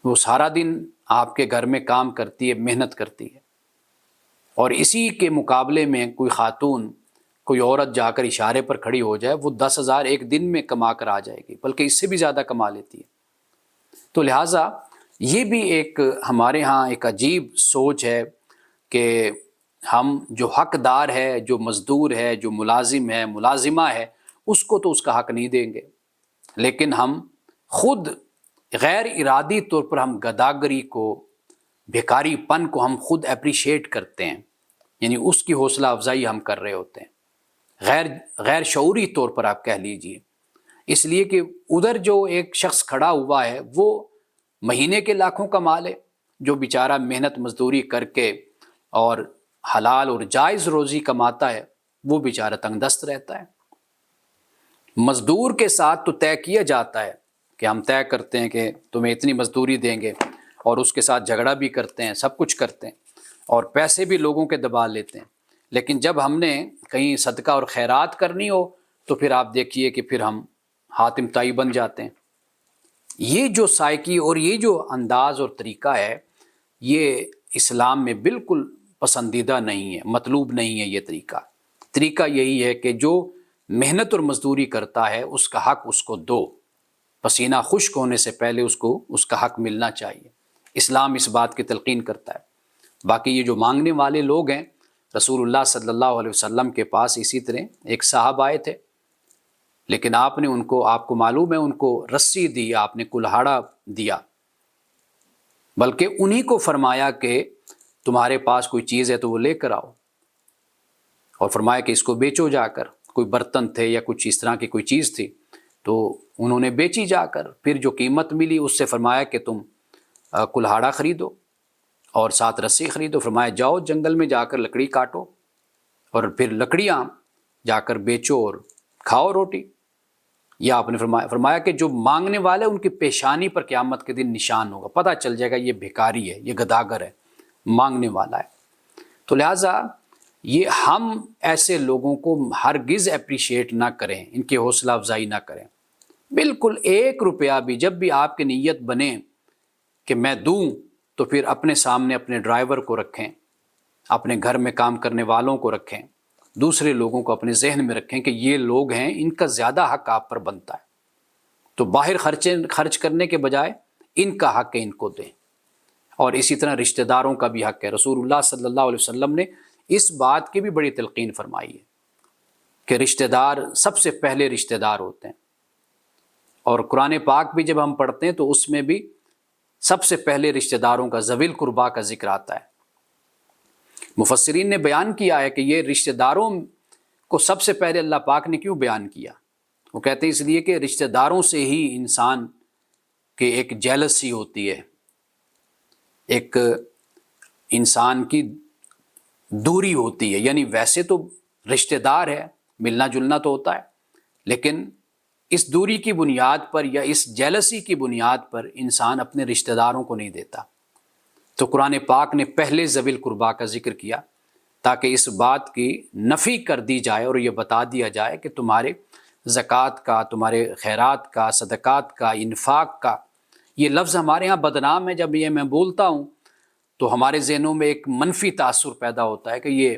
وہ سارا دن آپ کے گھر میں کام کرتی ہے، محنت کرتی ہے، اور اسی کے مقابلے میں کوئی خاتون کوئی عورت جا کر اشارے پر کھڑی ہو جائے وہ 10,000 ایک دن میں کما کر آ جائے گی، بلکہ اس سے بھی زیادہ کما لیتی ہے۔ تو لہٰذا یہ بھی ایک ہمارے ہاں ایک عجیب سوچ ہے کہ ہم جو حقدار ہے، جو مزدور ہے، جو ملازم ہے، ملازمہ ہے، اس کو تو اس کا حق نہیں دیں گے، لیکن ہم خود غیر ارادی طور پر ہم گداگری کو، بھیکاری پن کو ہم خود اپریشیٹ کرتے ہیں، یعنی اس کی حوصلہ افزائی ہم کر رہے ہوتے ہیں غیر شعوری طور پر آپ کہہ لیجئے، اس لیے کہ ادھر جو ایک شخص کھڑا ہوا ہے وہ مہینے کے لاکھوں کا مال ہے، جو بیچارہ محنت مزدوری کر کے اور حلال اور جائز روزی کماتا ہے، وہ بیچارہ تنگ دست رہتا ہے۔ مزدور کے ساتھ تو طے کیا جاتا ہے کہ ہم طے کرتے ہیں کہ تمہیں اتنی مزدوری دیں گے، اور اس کے ساتھ جھگڑا بھی کرتے ہیں، سب کچھ کرتے ہیں، اور پیسے بھی لوگوں کے دبا لیتے ہیں، لیکن جب ہم نے کہیں صدقہ اور خیرات کرنی ہو تو پھر آپ دیکھیے کہ پھر ہم حاتم طائی بن جاتے ہیں۔ یہ جو سائیکی اور یہ جو انداز اور طریقہ ہے، یہ اسلام میں بالکل پسندیدہ نہیں ہے، مطلوب نہیں ہے۔ یہ طریقہ یہی ہے کہ جو محنت اور مزدوری کرتا ہے اس کا حق اس کو دو، پسینہ خشک ہونے سے پہلے اس کو اس کا حق ملنا چاہیے۔ اسلام اس بات کی تلقین کرتا ہے۔ باقی یہ جو مانگنے والے لوگ ہیں، رسول اللہ صلی اللہ علیہ وسلم کے پاس اسی طرح ایک صاحب آئے تھے، لیکن آپ نے ان کو، آپ کو معلوم ہے، ان کو رسی دی، آپ نے کلہاڑا دیا، بلکہ انہی کو فرمایا کہ تمہارے پاس کوئی چیز ہے تو وہ لے کر آؤ، اور فرمایا کہ اس کو بیچو جا کر۔ کوئی برتن تھے یا کچھ اس طرح کی کوئی چیز تھی تو انہوں نے بیچی جا کر، پھر جو قیمت ملی اس سے فرمایا کہ تم کلہاڑا خریدو اور ساتھ رسی خریدو، فرمایا جاؤ جنگل میں جا کر لکڑی کاٹو اور پھر لکڑیاں جا کر بیچو اور کھاؤ روٹی۔ یا آپ نے فرمایا کہ جو مانگنے والے ان کی پیشانی پر قیامت کے دن نشان ہوگا، پتہ چل جائے گا یہ بھیکاری ہے، یہ گداگر ہے، مانگنے والا ہے۔ تو لہٰذا یہ ہم ایسے لوگوں کو ہرگز اپریشیٹ نہ کریں، ان کی حوصلہ افزائی نہ کریں۔ بالکل 1 روپیہ بھی جب بھی آپ کی نیت بنے کہ میں دوں، تو پھر اپنے سامنے اپنے ڈرائیور کو رکھیں، اپنے گھر میں کام کرنے والوں کو رکھیں، دوسرے لوگوں کو اپنے ذہن میں رکھیں کہ یہ لوگ ہیں، ان کا زیادہ حق آپ پر بنتا ہے، تو باہر خرچ کرنے کے بجائے ان کا حق ہے، ان کو دیں۔ اور اسی طرح رشتہ داروں کا بھی حق ہے۔ رسول اللہ صلی اللہ علیہ وسلم نے اس بات کی بھی بڑی تلقین فرمائی ہے کہ رشتہ دار سب سے پہلے رشتہ دار ہوتے ہیں، اور قرآن پاک بھی جب ہم پڑھتے ہیں تو اس میں بھی سب سے پہلے رشتہ داروں کا، ذوی القربیٰ کا ذکر آتا ہے۔ مفسرین نے بیان کیا ہے کہ یہ رشتہ داروں کو سب سے پہلے اللہ پاک نے کیوں بیان کیا؟ وہ کہتے ہیں اس لیے کہ رشتہ داروں سے ہی انسان کے ایک جیلسی ہوتی ہے، ایک انسان کی دوری ہوتی ہے، یعنی ویسے تو رشتہ دار ہے، ملنا جلنا تو ہوتا ہے، لیکن اس دوری کی بنیاد پر یا اس جیلسی کی بنیاد پر انسان اپنے رشتہ داروں کو نہیں دیتا۔ تو قرآن پاک نے پہلے ذوی القربیٰ کا ذکر کیا تاکہ اس بات کی نفی کر دی جائے اور یہ بتا دیا جائے کہ تمہارے زکوٰۃ کا، تمہارے خیرات کا، صدقات کا، انفاق کا، یہ لفظ ہمارے ہاں بدنام ہے۔ جب یہ میں بولتا ہوں تو ہمارے ذہنوں میں ایک منفی تاثر پیدا ہوتا ہے کہ یہ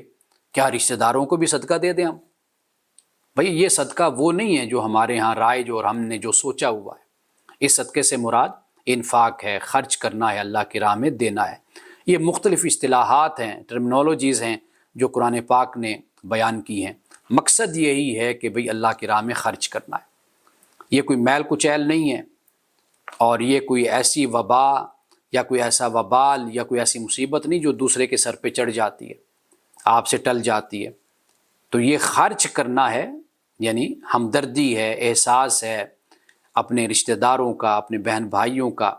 کیا رشتہ داروں کو بھی صدقہ دے دیں ہم؟ بھئی یہ صدقہ وہ نہیں ہے جو ہمارے ہاں رائج اور ہم نے جو سوچا ہوا ہے۔ اس صدقے سے مراد انفاق ہے، خرچ کرنا ہے، اللہ کی راہ میں دینا ہے۔ یہ مختلف اصطلاحات ہیں، ٹرمنالوجیز ہیں جو قرآن پاک نے بیان کی ہیں۔ مقصد یہی ہے کہ بھئی اللہ کی راہ میں خرچ کرنا ہے۔ یہ کوئی میل کچیل نہیں ہے، اور یہ کوئی ایسی وبا یا کوئی ایسا وبال یا کوئی ایسی مصیبت نہیں جو دوسرے کے سر پہ چڑھ جاتی ہے، آپ سے ٹل جاتی ہے۔ تو یہ خرچ کرنا ہے، یعنی ہمدردی ہے، احساس ہے اپنے رشتہ داروں کا، اپنے بہن بھائیوں کا،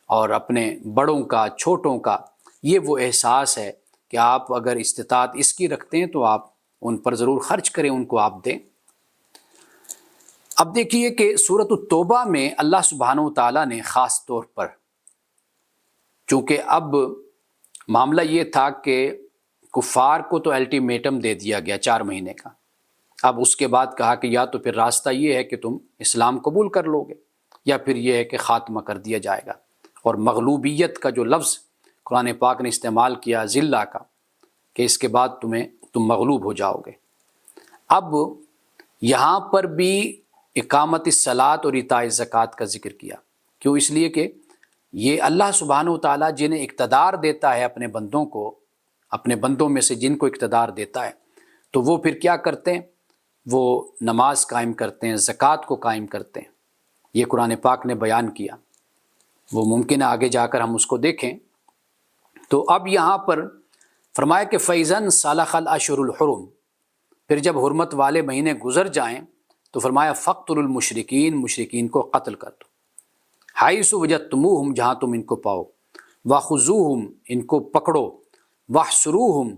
اور اپنے بڑوں کا، چھوٹوں کا۔ یہ وہ احساس ہے کہ آپ اگر استطاعت اس کی رکھتے ہیں تو آپ ان پر ضرور خرچ کریں، ان کو آپ دیں۔ اب دیکھیے کہ سورۃ التوبہ میں اللہ سبحانہ و تعالیٰ نے خاص طور پر، چونکہ اب معاملہ یہ تھا کہ کفار کو تو الٹیمیٹم دے دیا گیا 4 مہینے کا، اب اس کے بعد کہا کہ یا تو پھر راستہ یہ ہے کہ تم اسلام قبول کر لو گے، یا پھر یہ ہے کہ خاتمہ کر دیا جائے گا۔ اور مغلوبیت کا جو لفظ قرآن پاک نے استعمال کیا، ذلہ کا، کہ اس کے بعد تم مغلوب ہو جاؤ گے۔ اب یہاں پر بھی اقامت الصلاۃ اور ایتاء الزکوٰۃ کا ذکر کیا. کیوں؟ اس لیے کہ یہ اللہ سبحانہ و تعالیٰ جنہیں اقتدار دیتا ہے اپنے بندوں کو، اپنے بندوں میں سے جن کو اقتدار دیتا ہے، تو وہ پھر کیا کرتے ہیں؟ وہ نماز قائم کرتے ہیں، زکوٰۃ کو قائم کرتے ہیں. یہ قرآن پاک نے بیان کیا. وہ ممکن ہے آگے جا کر ہم اس کو دیکھیں. تو اب یہاں پر فرمایا کہ فَإِذَا انْسَلَخَ الْأَشْهُرُ الْحُرُمُ، پھر جب حرمت والے مہینے گزر جائیں تو فرمایا فَاقْتُلُوا الْمُشْرِكِينَ، مشرکین کو قتل کر دو. حَيْثُ وَجَدْتُمُوهُمْ، جہاں تم ان کو پاؤ. وَخُذُوهُمْ، ان کو پکڑو. وَاحْصُرُوهُمْ،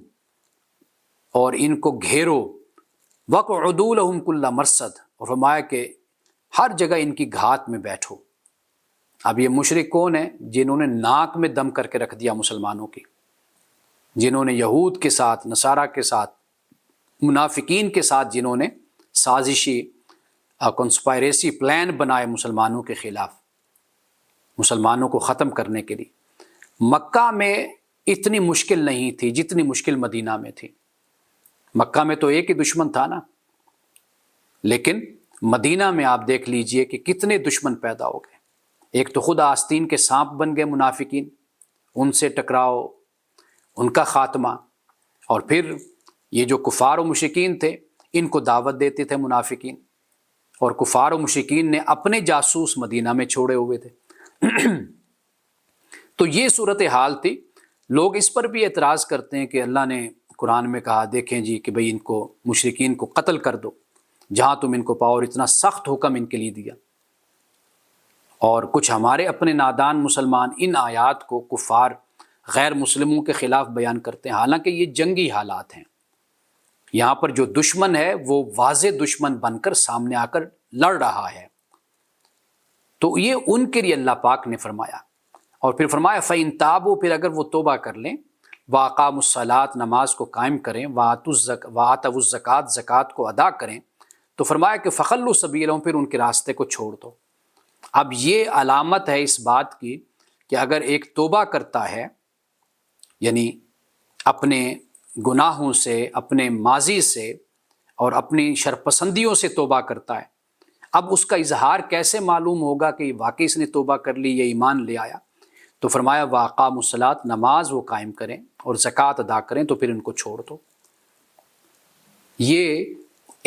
اور ان کو گھیرو. وَاقْعُدُوا لَهُمْ كُلَّ مَرْصَدٍ، اور فرمایا کہ ہر جگہ ان کی گھات میں بیٹھو. اب یہ مشرک کون ہیں؟ جنہوں نے ناک میں دم کر کے رکھ دیا مسلمانوں کی، جنہوں نے یہود کے ساتھ، نصارہ کے ساتھ، منافقین کے ساتھ جنہوں نے سازشی کنسپائریسی پلان بنائے مسلمانوں کے خلاف، مسلمانوں کو ختم کرنے کے لیے. مکہ میں اتنی مشکل نہیں تھی جتنی مشکل مدینہ میں تھی. مکہ میں تو ایک ہی دشمن تھا نا، لیکن مدینہ میں آپ دیکھ لیجئے کہ کتنے دشمن پیدا ہو گئے. ایک تو خود آستین کے سانپ بن گئے منافقین، ان سے ٹکراؤ، ان کا خاتمہ. اور پھر یہ جو کفار و مشرکین تھے ان کو دعوت دیتے تھے منافقین، اور کفار و مشرکین نے اپنے جاسوس مدینہ میں چھوڑے ہوئے تھے. تو یہ صورتحال تھی. لوگ اس پر بھی اعتراض کرتے ہیں کہ اللہ نے قرآن میں کہا، دیکھیں جی کہ بھئی ان کو، مشرکین کو قتل کر دو جہاں تم ان کو پاؤ، اور اتنا سخت حکم ان کے لیے دیا. اور کچھ ہمارے اپنے نادان مسلمان ان آیات کو کفار غیر مسلموں کے خلاف بیان کرتے ہیں، حالانکہ یہ جنگی حالات ہیں. یہاں پر جو دشمن ہے وہ واضح دشمن بن کر سامنے آ کر لڑ رہا ہے. تو یہ ان کے لیے اللہ پاک نے فرمایا. اور پھر فرمایا فَإِن تَابُوا، پھر اگر وہ توبہ کر لیں، وَأَقَامُوا الصَّلَاةَ، نماز کو قائم کریں، وَآتَوُا الزَّكَاةَ، زکوٰۃ کو ادا کریں، تو فرمایا کہ فَخَلُّوا سَبِيلَهُمْ، پھر ان کے راستے کو چھوڑ دو. اب یہ علامت ہے اس بات کی کہ اگر ایک توبہ کرتا ہے، یعنی اپنے گناہوں سے، اپنے ماضی سے اور اپنی شرپسندیوں سے توبہ کرتا ہے، اب اس کا اظہار کیسے معلوم ہوگا کہ واقعی اس نے توبہ کر لی یا ایمان لے آیا؟ تو فرمایا وَأَقَامُوا الصَّلَاةَ، نماز وہ قائم کریں اور زکوٰۃ ادا کریں، تو پھر ان کو چھوڑ دو. یہ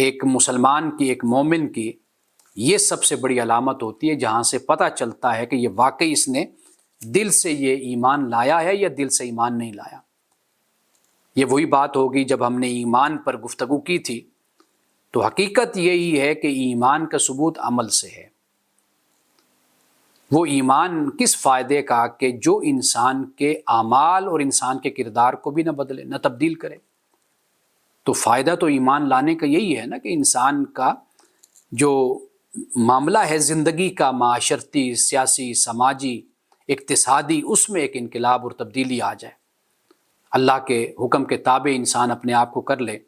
ایک مسلمان کی، ایک مومن کی یہ سب سے بڑی علامت ہوتی ہے، جہاں سے پتہ چلتا ہے کہ یہ واقعی اس نے دل سے یہ ایمان لایا ہے یا دل سے ایمان نہیں لایا. یہ وہی بات ہوگی جب ہم نے ایمان پر گفتگو کی تھی، تو حقیقت یہی ہے کہ ایمان کا ثبوت عمل سے ہے. وہ ایمان کس فائدے کا کہ جو انسان کے اعمال اور انسان کے کردار کو بھی نہ بدلے، نہ تبدیل کرے. تو فائدہ تو ایمان لانے کا یہی ہے نا کہ انسان کا جو معاملہ ہے زندگی کا، معاشرتی، سیاسی، سماجی، اقتصادی، اس میں ایک انقلاب اور تبدیلی آ جائے. اللہ کے حکم کے تابع انسان اپنے آپ کو کر لے.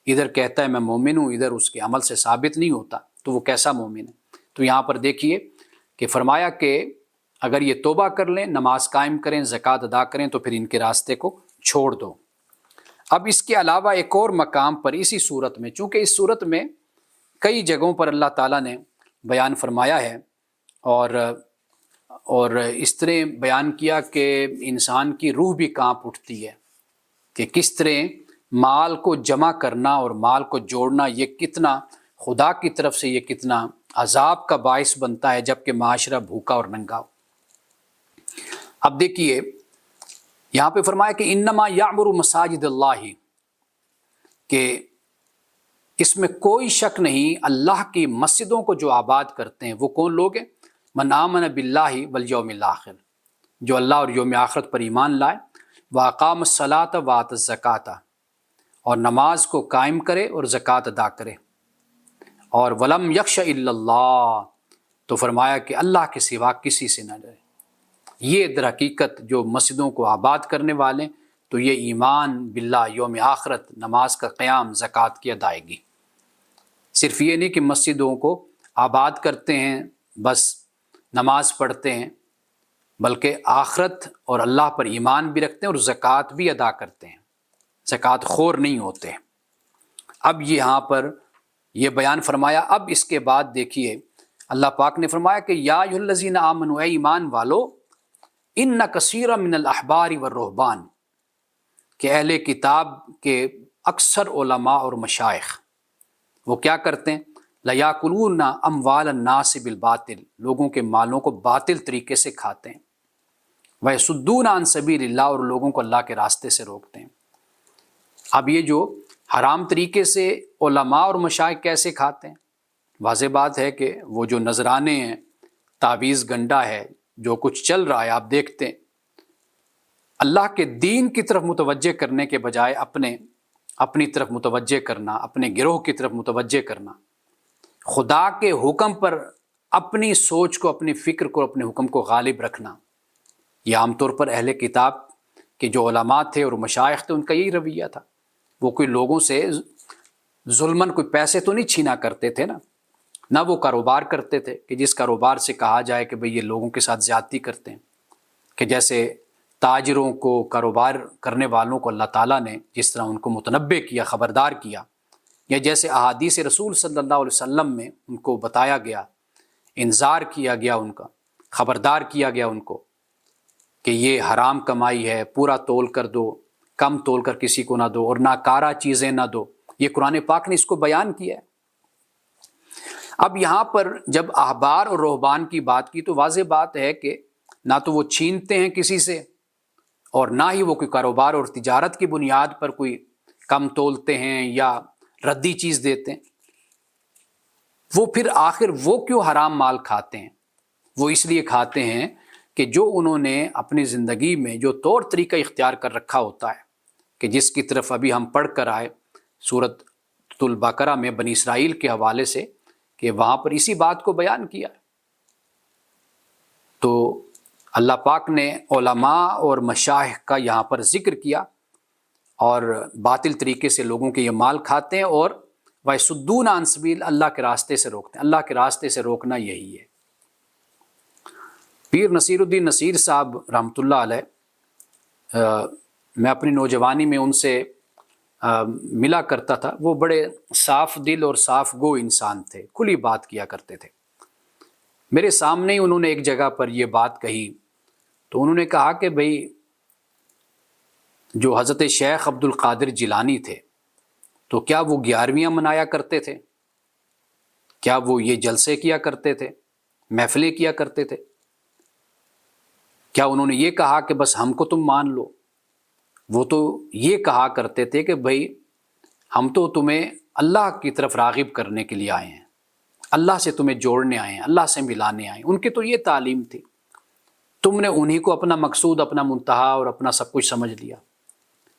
ادھر کہتا ہے میں مومن ہوں، ادھر اس کے عمل سے ثابت نہیں ہوتا، تو وہ کیسا مومن ہے؟ تو یہاں پر دیکھیے کہ فرمایا کہ اگر یہ توبہ کر لیں، نماز قائم کریں، زکوٰۃ ادا کریں، تو پھر ان کے راستے کو چھوڑ دو. اب اس کے علاوہ ایک اور مقام پر اسی صورت میں، چونکہ اس صورت میں کئی جگہوں پر اللہ تعالیٰ نے بیان فرمایا ہے، اور اس طرح بیان کیا کہ انسان کی روح بھی کانپ اٹھتی ہے کہ کس طرح مال کو جمع کرنا اور مال کو جوڑنا یہ کتنا خدا کی طرف سے یہ کتنا عذاب کا باعث بنتا ہے، جبکہ معاشرہ بھوکا اور ننگا ہو. اب دیکھیے یہاں پہ فرمایا کہ انما یعمر مساجد اللہ، کہ اس میں کوئی شک نہیں اللہ کی مسجدوں کو جو آباد کرتے ہیں وہ کون لوگ ہیں؟ من آمن باللہ والیوم الآخر، جو اللہ اور یوم آخرت پر ایمان لائے، واقام الصلاۃ وآت الزکاۃ، اور نماز کو قائم کرے اور زکوٰۃ ادا کرے، اور ولم یخش الا اللہ، تو فرمایا کہ اللہ کے سوا کسی سے نہ ڈرے. یہ در حقیقت جو مسجدوں کو آباد کرنے والے، تو یہ ایمان باللہ، یوم آخرت، نماز کا قیام، زکوٰۃ کی ادائیگی. صرف یہ نہیں کہ مسجدوں کو آباد کرتے ہیں بس نماز پڑھتے ہیں، بلکہ آخرت اور اللہ پر ایمان بھی رکھتے ہیں اور زکوٰۃ بھی ادا کرتے ہیں، زکوٰۃ خور نہیں ہوتے. اب یہاں پر یہ بیان فرمایا. اب اس کے بعد دیکھیے اللہ پاک نے فرمایا کہ یا ایھا الذین آمنوا، اے ایمان والو، ان کثیرا من الاحبار والرہبان، کہ اہل کتاب کے اکثر علماء اور مشائخ وہ کیا کرتے ہیں؟ لیاکلون اموال الناس بالباطل، لوگوں کے مالوں کو باطل طریقے سے کھاتے ہیں. ویصدون عن سبیل اللہ، اور لوگوں کو اللہ کے راستے سے روکتے ہیں. اب یہ جو حرام طریقے سے علماء اور مشائخ کیسے کھاتے ہیں؟ واضح بات ہے کہ وہ جو نذرانے ہیں، تعویذ گنڈا ہے، جو کچھ چل رہا ہے آپ دیکھتے ہیں، اللہ کے دین کی طرف متوجہ کرنے کے بجائے اپنی طرف متوجہ کرنا، اپنے گروہ کی طرف متوجہ کرنا، خدا کے حکم پر اپنی سوچ کو، اپنی فکر کو، اپنے حکم کو غالب رکھنا. یہ عام طور پر اہل کتاب کے جو علماء تھے اور مشائخ تھے ان کا یہی رویہ تھا. وہ کوئی لوگوں سے ظلماً کوئی پیسے تو نہیں چھینا کرتے تھے نا، نہ وہ کاروبار کرتے تھے کہ جس کاروبار سے کہا جائے کہ بھئی یہ لوگوں کے ساتھ زیادتی کرتے ہیں، کہ جیسے تاجروں کو، کاروبار کرنے والوں کو اللہ تعالیٰ نے جس طرح ان کو متنبہ کیا، خبردار کیا، یا جیسے احادیث رسول صلی اللہ علیہ وسلم میں ان کو بتایا گیا، انذار کیا گیا، ان کا خبردار کیا گیا ان کو کہ یہ حرام کمائی ہے، پورا تول کر دو، کم تول کر کسی کو نہ دو، اور ناکارہ چیزیں نہ دو. یہ قرآن پاک نے اس کو بیان کیا ہے. اب یہاں پر جب احبار اور رہبان کی بات کی تو واضح بات ہے کہ نہ تو وہ چھینتے ہیں کسی سے، اور نہ ہی وہ کوئی کاروبار اور تجارت کی بنیاد پر کوئی کم تولتے ہیں یا ردی چیز دیتے ہیں. وہ پھر آخر وہ کیوں حرام مال کھاتے ہیں؟ وہ اس لیے کھاتے ہیں کہ جو انہوں نے اپنی زندگی میں جو طور طریقہ اختیار کر رکھا ہوتا ہے، کہ جس کی طرف ابھی ہم پڑھ کر آئے سورۃ البقرہ میں بنی اسرائیل کے حوالے سے، کہ وہاں پر اسی بات کو بیان کیا. تو اللہ پاک نے علماء اور مشائخ کا یہاں پر ذکر کیا، اور باطل طریقے سے لوگوں کے یہ مال کھاتے ہیں، اور وَيَصُدُّونَ عَن سَبِيلِ، اللہ کے راستے سے روکتے ہیں. اللہ کے راستے سے روکنا یہی ہے. پیر نصیر الدین نصیر صاحب رحمۃ اللہ علیہ، میں اپنی نوجوانی میں ان سے ملا کرتا تھا. وہ بڑے صاف دل اور صاف گو انسان تھے، کھلی بات کیا کرتے تھے. میرے سامنے ہی انہوں نے ایک جگہ پر یہ بات کہی، تو انہوں نے کہا کہ بھئی جو حضرت شیخ عبد القادر جیلانی تھے تو کیا وہ 11ویاں منایا کرتے تھے؟ کیا وہ یہ جلسے کیا کرتے تھے، محفلیں کیا کرتے تھے؟ کیا انہوں نے یہ کہا کہ بس ہم کو تم مان لو؟ وہ تو یہ کہا کرتے تھے کہ بھئی ہم تو تمہیں اللہ کی طرف راغب کرنے کے لیے آئے ہیں، اللہ سے تمہیں جوڑنے آئے ہیں، اللہ سے ملانے آئے ہیں. ان کی تو یہ تعلیم تھی. تم نے انہی کو اپنا مقصود، اپنا منتہا اور اپنا سب کچھ سمجھ لیا،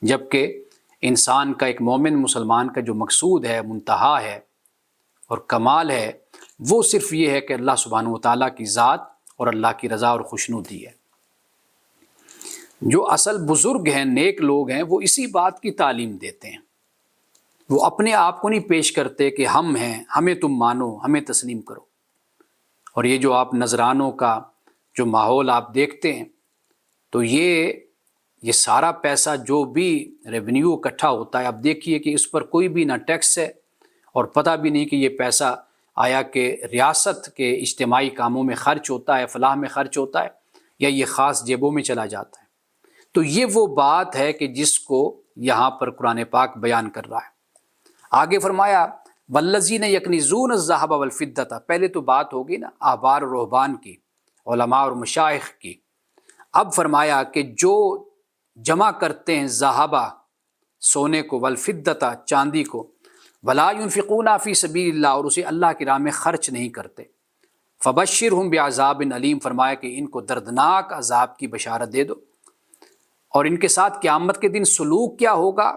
جبکہ انسان کا، ایک مومن مسلمان کا جو مقصود ہے، منتہا ہے اور کمال ہے، وہ صرف یہ ہے کہ اللہ سبحانہ وتعالیٰ کی ذات اور اللہ کی رضا اور خوشنودی ہے. جو اصل بزرگ ہیں، نیک لوگ ہیں، وہ اسی بات کی تعلیم دیتے ہیں. وہ اپنے آپ کو نہیں پیش کرتے کہ ہم ہیں، ہمیں تم مانو، ہمیں تسلیم کرو. اور یہ جو آپ نذرانوں کا جو ماحول آپ دیکھتے ہیں، تو یہ سارا پیسہ جو بھی ریونیو اکٹھا ہوتا ہے، آپ دیکھیے کہ اس پر کوئی بھی نہ ٹیکس ہے، اور پتہ بھی نہیں کہ یہ پیسہ آیا کہ ریاست کے اجتماعی کاموں میں خرچ ہوتا ہے، فلاح میں خرچ ہوتا ہے، یا یہ خاص جیبوں میں چلا جاتا ہے. تو یہ وہ بات ہے کہ جس کو یہاں پر قرآن پاک بیان کر رہا ہے. آگے فرمایا والذین یکنزون الذھب والفضۃ، پہلے تو بات ہوگی نا احبار و رہبان کی، علماء اور مشائخ کی. اب فرمایا کہ جو جمع کرتے ہیں ذھب، سونے کو، والفضۃ، چاندی کو، ولا ينفقون فی سبیل اللہ، اور اسے اللہ کی راہ میں خرچ نہیں کرتے. فبشرہم بعذاب علیم، فرمایا کہ ان کو دردناک عذاب کی بشارت دے دو. اور ان کے ساتھ قیامت کے دن سلوک کیا ہوگا؟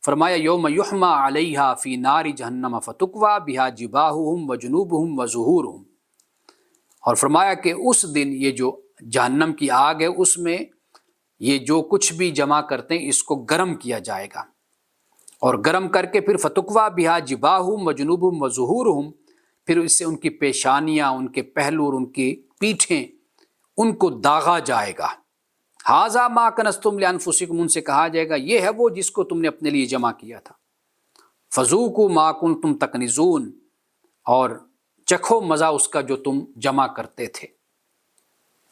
فرمایا یوم یحمى علیہا فی نار جہنم فتکوی بہا جباہہم وجنوبہم وظہورہم، اور فرمایا کہ اس دن یہ جو جہنم کی آگ ہے، اس میں یہ جو کچھ بھی جمع کرتے ہیں اس کو گرم کیا جائے گا، اور گرم کر کے پھر فتکوی بہا جباہہم وجنوبہم وظہورہم، پھر اس سے ان کی پیشانیاں، ان کے پہلو اور ان کی پیٹھیں، ان کو داغا جائے گا. ھذا ما کنزتم لانفسکم، ان سے کہا جائے گا یہ ہے وہ جس کو تم نے اپنے لیے جمع کیا تھا. فذوقوا ما کنتم تکنزون، اور چکھو مزہ اس کا جو تم جمع کرتے تھے۔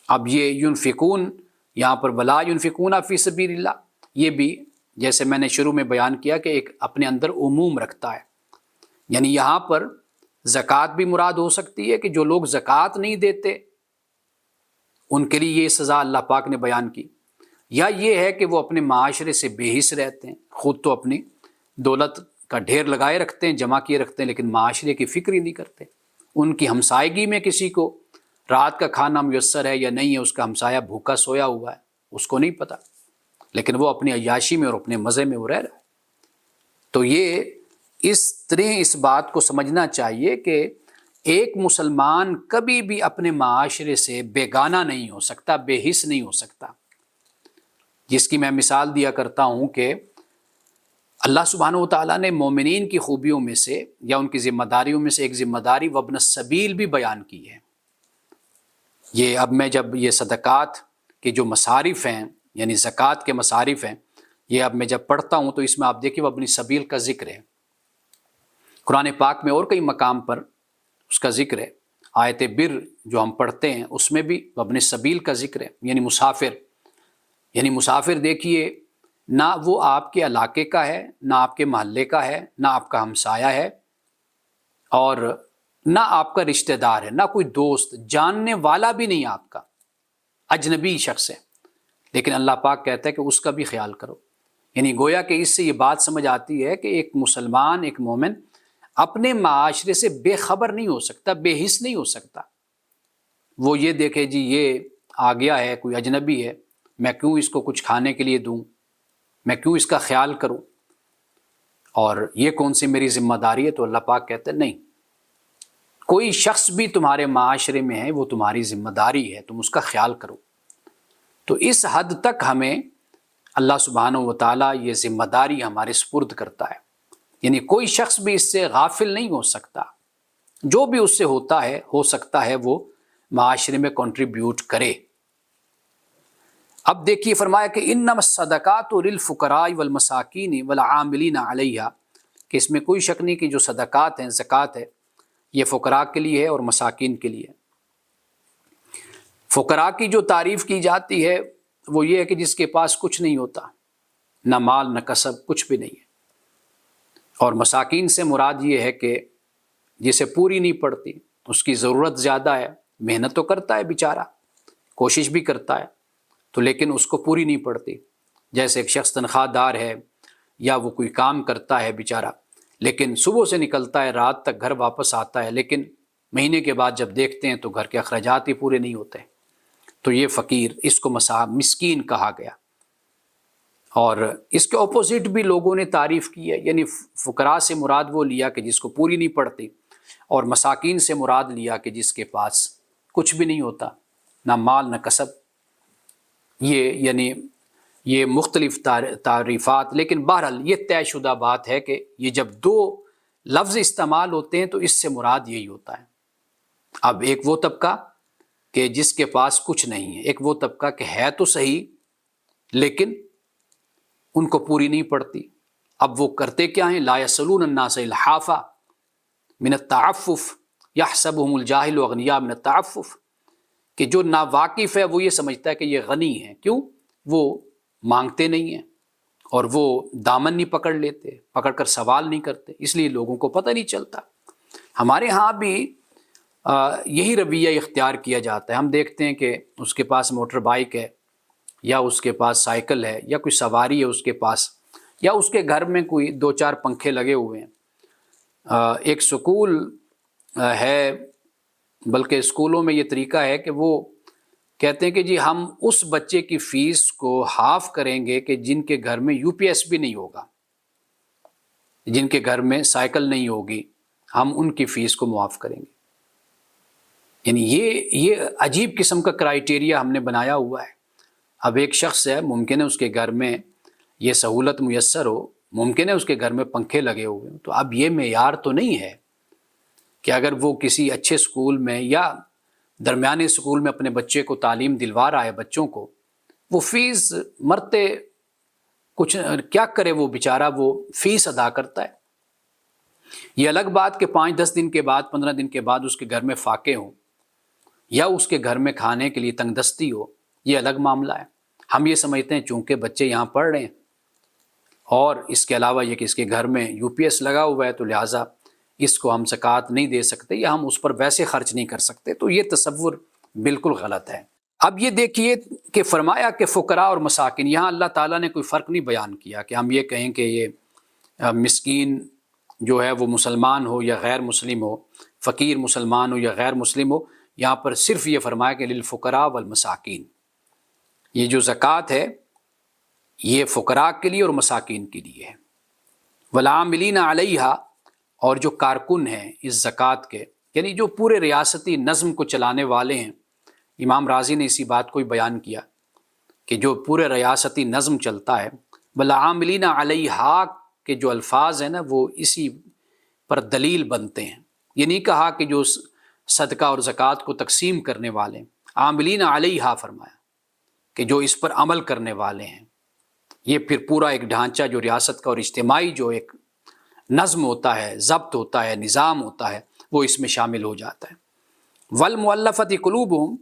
اب یہ ینفقون یہاں پر ولا ینفقون فی سبیل اللہ، یہ بھی جیسے میں نے شروع میں بیان کیا کہ ایک اپنے اندر عموم رکھتا ہے، یعنی یہاں پر زکوٰۃ بھی مراد ہو سکتی ہے کہ جو لوگ زکوٰۃ نہیں دیتے ان کے لیے یہ سزا اللہ پاک نے بیان کی، یا یہ ہے کہ وہ اپنے معاشرے سے بے حس رہتے ہیں، خود تو اپنی دولت کا ڈھیر لگائے رکھتے ہیں، جمع کیے رکھتے ہیں، لیکن معاشرے کی فکر ہی نہیں کرتے۔ ان کی ہمسائیگی میں کسی کو رات کا کھانا میسر ہے یا نہیں ہے، اس کا ہمسایہ بھوکا سویا ہوا ہے، اس کو نہیں پتہ، لیکن وہ اپنی عیاشی میں اور اپنے مزے میں وہ رہ رہا ہے۔ تو یہ اس طرح اس بات کو سمجھنا چاہیے کہ ایک مسلمان کبھی بھی اپنے معاشرے سے بیگانہ نہیں ہو سکتا، بے حس نہیں ہو سکتا، جس کی میں مثال دیا کرتا ہوں کہ اللہ سبحانہ و تعالیٰ نے مومنین کی خوبیوں میں سے یا ان کی ذمہ داریوں میں سے ایک ذمہ داری وابن السبیل بھی بیان کی ہے۔ یہ اب میں جب یہ صدقات کے جو مصارف ہیں یعنی زکوٰۃ کے مصارف ہیں، یہ اب میں جب پڑھتا ہوں تو اس میں آپ دیکھیں وابن السبیل کا ذکر ہے۔ قرآن پاک میں اور کئی مقام پر اس کا ذکر ہے، آیت بر جو ہم پڑھتے ہیں اس میں بھی وابن السبیل کا ذکر ہے، یعنی مسافر۔ یعنی مسافر دیکھیے نہ وہ آپ کے علاقے کا ہے، نہ آپ کے محلے کا ہے، نہ آپ کا ہمسایہ ہے، اور نہ آپ کا رشتہ دار ہے، نہ کوئی دوست جاننے والا بھی نہیں آپ کا، اجنبی شخص ہے، لیکن اللہ پاک کہتا ہے کہ اس کا بھی خیال کرو۔ یعنی گویا کہ اس سے یہ بات سمجھ آتی ہے کہ ایک مسلمان، ایک مومن اپنے معاشرے سے بے خبر نہیں ہو سکتا، بے حس نہیں ہو سکتا۔ وہ یہ دیکھے جی یہ آ گیا ہے، کوئی اجنبی ہے، میں کیوں اس کو کچھ کھانے کے لیے دوں، میں کیوں اس کا خیال کروں، اور یہ کون سی میری ذمہ داری ہے؟ تو اللہ پاک کہتے ہیں نہیں، کوئی شخص بھی تمہارے معاشرے میں ہے وہ تمہاری ذمہ داری ہے، تم اس کا خیال کرو۔ تو اس حد تک ہمیں اللہ سبحانہ و تعالیٰ یہ ذمہ داری ہمارے سپرد کرتا ہے، یعنی کوئی شخص بھی اس سے غافل نہیں ہو سکتا، جو بھی اس سے ہوتا ہے ہو سکتا ہے وہ معاشرے میں کنٹریبیوٹ کرے۔ اب دیکھیے فرمایا کہ انما الصدقات للفقراء والمساکین والعاملین علیہا، کہ اس میں کوئی شک نہیں کہ جو صدقات ہیں، زکوٰۃ ہے، یہ فقراء کے لیے ہے اور مساکین کے لیے۔ فقراء کی جو تعریف کی جاتی ہے وہ یہ ہے کہ جس کے پاس کچھ نہیں ہوتا، نہ مال نہ کسب، کچھ بھی نہیں ہے، اور مساکین سے مراد یہ ہے کہ جسے پوری نہیں پڑتی، اس کی ضرورت زیادہ ہے، محنت تو کرتا ہے بیچارہ، کوشش بھی کرتا ہے تو لیکن اس کو پوری نہیں پڑتی۔ جیسے ایک شخص تنخواہ دار ہے یا وہ کوئی کام کرتا ہے بیچارہ، لیکن صبح سے نکلتا ہے رات تک گھر واپس آتا ہے، لیکن مہینے کے بعد جب دیکھتے ہیں تو گھر کے اخراجات ہی پورے نہیں ہوتے، تو یہ فقیر، اس کو مسکین کہا گیا۔ اور اس کے اپوزٹ بھی لوگوں نے تعریف کی ہے، یعنی فقراء سے مراد وہ لیا کہ جس کو پوری نہیں پڑتی، اور مساکین سے مراد لیا کہ جس کے پاس کچھ بھی نہیں ہوتا، نہ مال نہ کسب۔ یہ مختلف تعریفات، لیکن بہرحال یہ طے شدہ بات ہے کہ یہ جب دو لفظ استعمال ہوتے ہیں تو اس سے مراد یہی ہوتا ہے۔ اب ایک وہ طبقہ کہ جس کے پاس کچھ نہیں ہے، ایک وہ طبقہ کہ ہے تو صحیح لیکن ان کو پوری نہیں پڑتی۔ اب وہ کرتے کیا ہیں؟ لا یسألون الناس الحافا من التعفف یحسبهم الجاہل اغنیاء من التعفف، کہ جو ناواقف ہے وہ یہ سمجھتا ہے کہ یہ غنی ہے، کیوں؟ وہ مانگتے نہیں ہیں اور وہ دامن نہیں پکڑ لیتے، پکڑ کر سوال نہیں کرتے، اس لیے لوگوں کو پتہ نہیں چلتا۔ ہمارے ہاں بھی یہی رویہ اختیار کیا جاتا ہے۔ ہم دیکھتے ہیں کہ اس کے پاس موٹر بائک ہے یا اس کے پاس سائیکل ہے یا کوئی سواری ہے اس کے پاس، یا اس کے گھر میں کوئی دو چار پنکھے لگے ہوئے ہیں۔ ایک سکول ہے، بلکہ اسکولوں میں یہ طریقہ ہے کہ وہ کہتے ہیں کہ جی ہم اس بچے کی فیس کو ہاف کریں گے کہ جن کے گھر میں یو پی ایس بھی نہیں ہوگا، جن کے گھر میں سائیکل نہیں ہوگی، ہم ان کی فیس کو معاف کریں گے۔ یعنی یہ عجیب قسم کا کرائیٹیریا ہم نے بنایا ہوا ہے۔ اب ایک شخص ہے، ممکن ہے اس کے گھر میں یہ سہولت میسر ہو، ممکن ہے اس کے گھر میں پنکھے لگے ہوئے ہوں، تو اب یہ معیار تو نہیں ہے کہ اگر وہ کسی اچھے اسکول میں یا درمیانے اسکول میں اپنے بچے کو تعلیم دلوا رہا ہے، بچوں کو، وہ فیس مرتے کچھ کیا کرے، وہ بیچارہ وہ فیس ادا کرتا ہے، یہ الگ بات کہ 5-10 دن کے بعد 15 دن کے بعد اس کے گھر میں فاقے ہوں یا اس کے گھر میں کھانے کے لیے تنگ دستی ہو، یہ الگ معاملہ ہے۔ ہم یہ سمجھتے ہیں چونکہ بچے یہاں پڑھ رہے ہیں اور اس کے علاوہ یہ کہ اس کے گھر میں UPS لگا ہوا ہے تو لہٰذا اس کو ہم زکوٰۃ نہیں دے سکتے یا ہم اس پر ویسے خرچ نہیں کر سکتے، تو یہ تصور بالکل غلط ہے۔ اب یہ دیکھیے کہ فرمایا کہ فقراء اور مساکین، یہاں اللہ تعالیٰ نے کوئی فرق نہیں بیان کیا کہ ہم یہ کہیں کہ یہ مسکین جو ہے وہ مسلمان ہو یا غیر مسلم ہو، فقیر مسلمان ہو یا غیر مسلم ہو، یہاں پر صرف یہ فرمایا کہ للفقراء والمساکین، یہ جو زکوٰۃ ہے یہ فقراء کے لیے اور مساکین کے لیے ہے۔ والعاملین علیہا، اور جو کارکن ہیں اس زکوٰۃ کے، یعنی جو پورے ریاستی نظم کو چلانے والے ہیں، امام رازی نے اسی بات کو ہی بیان کیا کہ جو پورے ریاستی نظم چلتا ہے، والعاملین علیہا کے جو الفاظ ہیں نا وہ اسی پر دلیل بنتے ہیں۔ یہ نہیں کہا کہ جو صدقہ اور زکوٰۃ کو تقسیم کرنے والے ہیں، عاملین علیہا فرمایا کہ جو اس پر عمل کرنے والے ہیں، یہ پھر پورا ایک ڈھانچہ جو ریاست کا اور اجتماعی جو ایک نظم ہوتا ہے، ضبط ہوتا ہے، نظام ہوتا ہے، وہ اس میں شامل ہو جاتا ہے۔ والمؤلفۃ قلوبہم،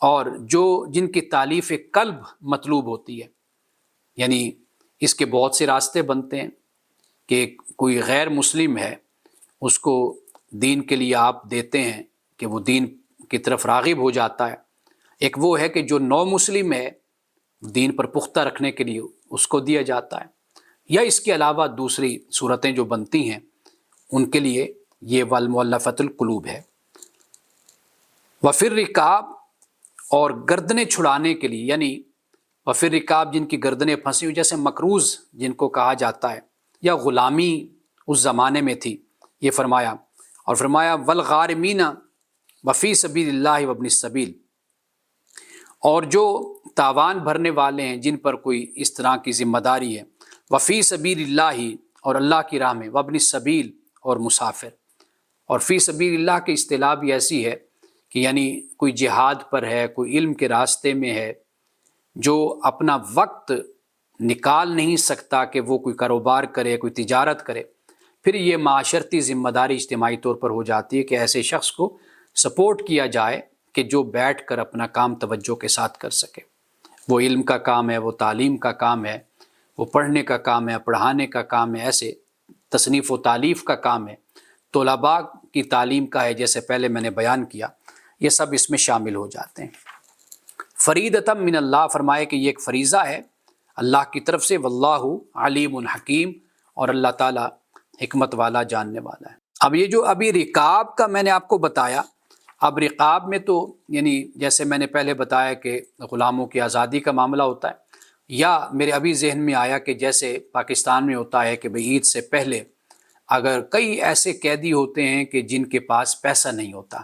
اور جو جن کی تالیف قلب مطلوب ہوتی ہے، یعنی اس کے بہت سے راستے بنتے ہیں کہ کوئی غیر مسلم ہے اس کو دین کے لیے آپ دیتے ہیں کہ وہ دین کی طرف راغب ہو جاتا ہے۔ ایک وہ ہے کہ جو نو مسلم ہے دین پر پختہ رکھنے کے لیے اس کو دیا جاتا ہے، یا اس کے علاوہ دوسری صورتیں جو بنتی ہیں ان کے لیے یہ والمؤلفۃ القلوب ہے۔ وفی الرقاب، اور گردنیں چھڑانے کے لیے، یعنی وفی الرقاب جن کی گردنیں پھنسی ہوئی، جیسے مقروض جن کو کہا جاتا ہے، یا غلامی اس زمانے میں تھی، یہ فرمایا۔ اور فرمایا والغارمین وفی سبیل اللہ وابن السبیل، اور جو تاوان بھرنے والے ہیں جن پر کوئی اس طرح کی ذمہ داری ہے، وفی سبیل اللہ، اور اللہ کی راہ میں، وابن السبیل، اور مسافر۔ اور فی سبیل اللہ کی اصطلاح بھی ایسی ہے کہ یعنی کوئی جہاد پر ہے، کوئی علم کے راستے میں ہے، جو اپنا وقت نکال نہیں سکتا کہ وہ کوئی کاروبار کرے، کوئی تجارت کرے، پھر یہ معاشرتی ذمہ داری اجتماعی طور پر ہو جاتی ہے کہ ایسے شخص کو سپورٹ کیا جائے کہ جو بیٹھ کر اپنا کام توجہ کے ساتھ کر سکے۔ وہ علم کا کام ہے، وہ تعلیم کا کام ہے، وہ پڑھنے کا کام ہے، پڑھانے کا کام ہے، ایسے تصنیف و تالیف کا کام ہے، طلباء کی تعلیم کا ہے، جیسے پہلے میں نے بیان کیا، یہ سب اس میں شامل ہو جاتے ہیں۔ فریدۃ من اللہ، فرمائے کہ یہ ایک فریضہ ہے اللہ کی طرف سے، واللہ علیم حکیم، اور اللہ تعالیٰ حکمت والا، جاننے والا ہے۔ اب یہ جو ابھی رقاب کا میں نے آپ کو بتایا، اب رقاب میں تو یعنی جیسے میں نے پہلے بتایا کہ غلاموں کی آزادی کا معاملہ ہوتا ہے، یا میرے ابھی ذہن میں آیا کہ جیسے پاکستان میں ہوتا ہے کہ بھئی عید سے پہلے اگر کئی ایسے قیدی ہوتے ہیں کہ جن کے پاس پیسہ نہیں ہوتا،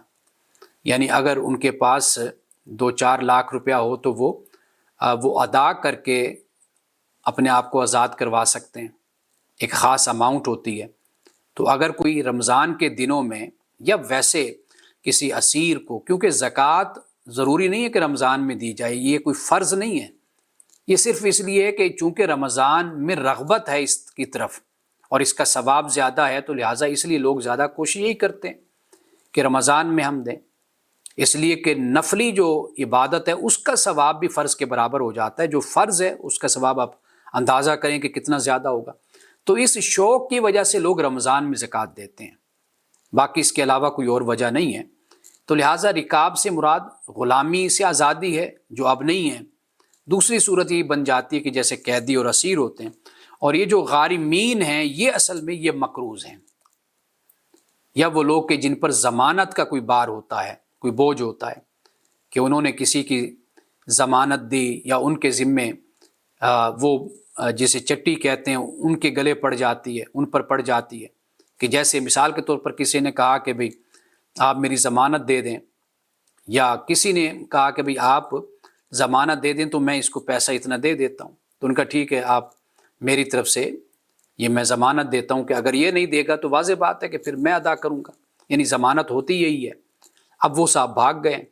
یعنی اگر ان کے پاس 2-4 لاکھ روپیہ ہو تو وہ ادا کر کے اپنے آپ کو آزاد کروا سکتے ہیں، ایک خاص اماؤنٹ ہوتی ہے۔ تو اگر کوئی رمضان کے دنوں میں یا ویسے کسی اسیر کو، کیونکہ زکوٰۃ ضروری نہیں ہے کہ رمضان میں دی جائے، یہ کوئی فرض نہیں ہے، یہ صرف اس لیے ہے کہ چونکہ رمضان میں رغبت ہے اس کی طرف اور اس کا ثواب زیادہ ہے، تو لہٰذا اس لیے لوگ زیادہ کوشش یہی کرتے ہیں کہ رمضان میں ہم دیں، اس لیے کہ نفلی جو عبادت ہے اس کا ثواب بھی فرض کے برابر ہو جاتا ہے، جو فرض ہے اس کا ثواب آپ اندازہ کریں کہ کتنا زیادہ ہوگا۔ تو اس شوق کی وجہ سے لوگ رمضان میں زکوٰۃ دیتے ہیں، باقی اس کے علاوہ کوئی اور وجہ نہیں ہے۔ تو لہٰذا رکاب سے مراد غلامی سے آزادی ہے جو اب نہیں ہے۔ دوسری صورت یہ بن جاتی ہے کہ جیسے قیدی اور اسیر ہوتے ہیں، اور یہ جو غارمین ہیں یہ اصل میں یہ مقروض ہیں، یا وہ لوگ کہ جن پر ضمانت کا کوئی بار ہوتا ہے، کوئی بوجھ ہوتا ہے کہ انہوں نے کسی کی ضمانت دی یا ان کے ذمے وہ جسے چٹی کہتے ہیں ان کے گلے پڑ جاتی ہے، ان پر پڑ جاتی ہے، کہ جیسے مثال کے طور پر کسی نے کہا کہ بھئی آپ میری ضمانت دے دیں، یا کسی نے کہا کہ بھئی آپ ضمانت دے دیں تو میں اس کو پیسہ اتنا دے دیتا ہوں، تو ان کا ٹھیک ہے، آپ میری طرف سے یہ میں ضمانت دیتا ہوں کہ اگر یہ نہیں دے گا تو واضح بات ہے کہ پھر میں ادا کروں گا، یعنی ضمانت ہوتی یہی ہے۔ اب وہ صاحب بھاگ گئے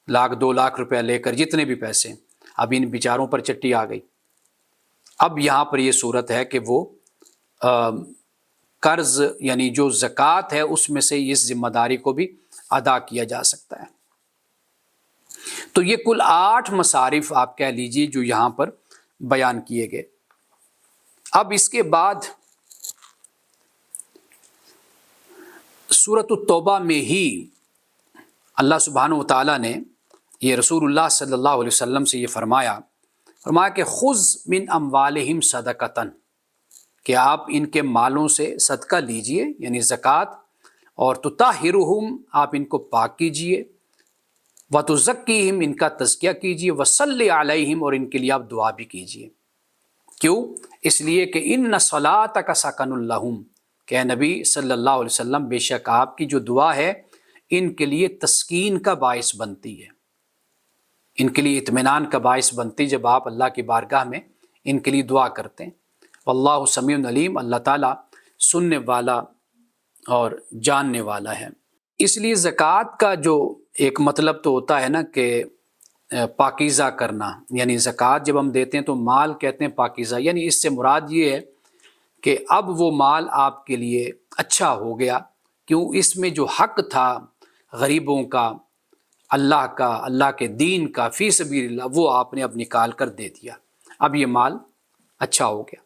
1-2 لاکھ روپیہ لے کر، جتنے بھی پیسے، اب ان بیچاروں پر چٹی آ گئی۔ اب یہاں پر یہ صورت ہے کہ وہ قرض یعنی جو زکوٰۃ ہے اس میں سے اس ذمہ داری کو بھی ادا کیا جا سکتا ہے۔ تو یہ کل 8 مصارف آپ کہہ لیجیے جو یہاں پر بیان کیے گئے۔ اب اس کے بعد سورۃ التوبہ میں ہی اللہ سبحانہ و تعالیٰ نے یہ رسول اللہ صلی اللہ علیہ وسلم سے یہ فرمایا کہ خذ من اموالہم صدقۃ، کہ آپ ان کے مالوں سے صدقہ لیجئے یعنی زکوٰۃ، اور تطہرہم، آپ ان کو پاک کیجئے، وتزکیہم، ان کا تزکیہ کیجئے، وصلی علیہم، اور ان کے لیے آپ دعا بھی کیجئے۔ کیوں؟ اس لیے کہ ان صلاتک سکن لہم، کہ اے نبی صلی اللہ علیہ وسلم بے شک آپ کی جو دعا ہے ان کے لیے تسکین کا باعث بنتی ہے، ان کے لیے اطمینان کا باعث بنتی جب آپ اللہ کی بارگاہ میں ان کے لیے دعا کرتے ہیں۔ واللہ سمیع علیم، اللہ تعالیٰ سننے والا اور جاننے والا ہے۔ اس لیے زکوٰۃ کا جو ایک مطلب تو ہوتا ہے نا کہ پاکیزہ کرنا، یعنی زکوٰۃ جب ہم دیتے ہیں تو مال کہتے ہیں پاکیزہ، یعنی اس سے مراد یہ ہے کہ اب وہ مال آپ کے لیے اچھا ہو گیا، کیوں؟ اس میں جو حق تھا غریبوں کا، اللہ کا، اللہ کے دین کا، فی سبیل اللہ، وہ آپ نے اب نکال کر دے دیا، اب یہ مال اچھا ہو گیا۔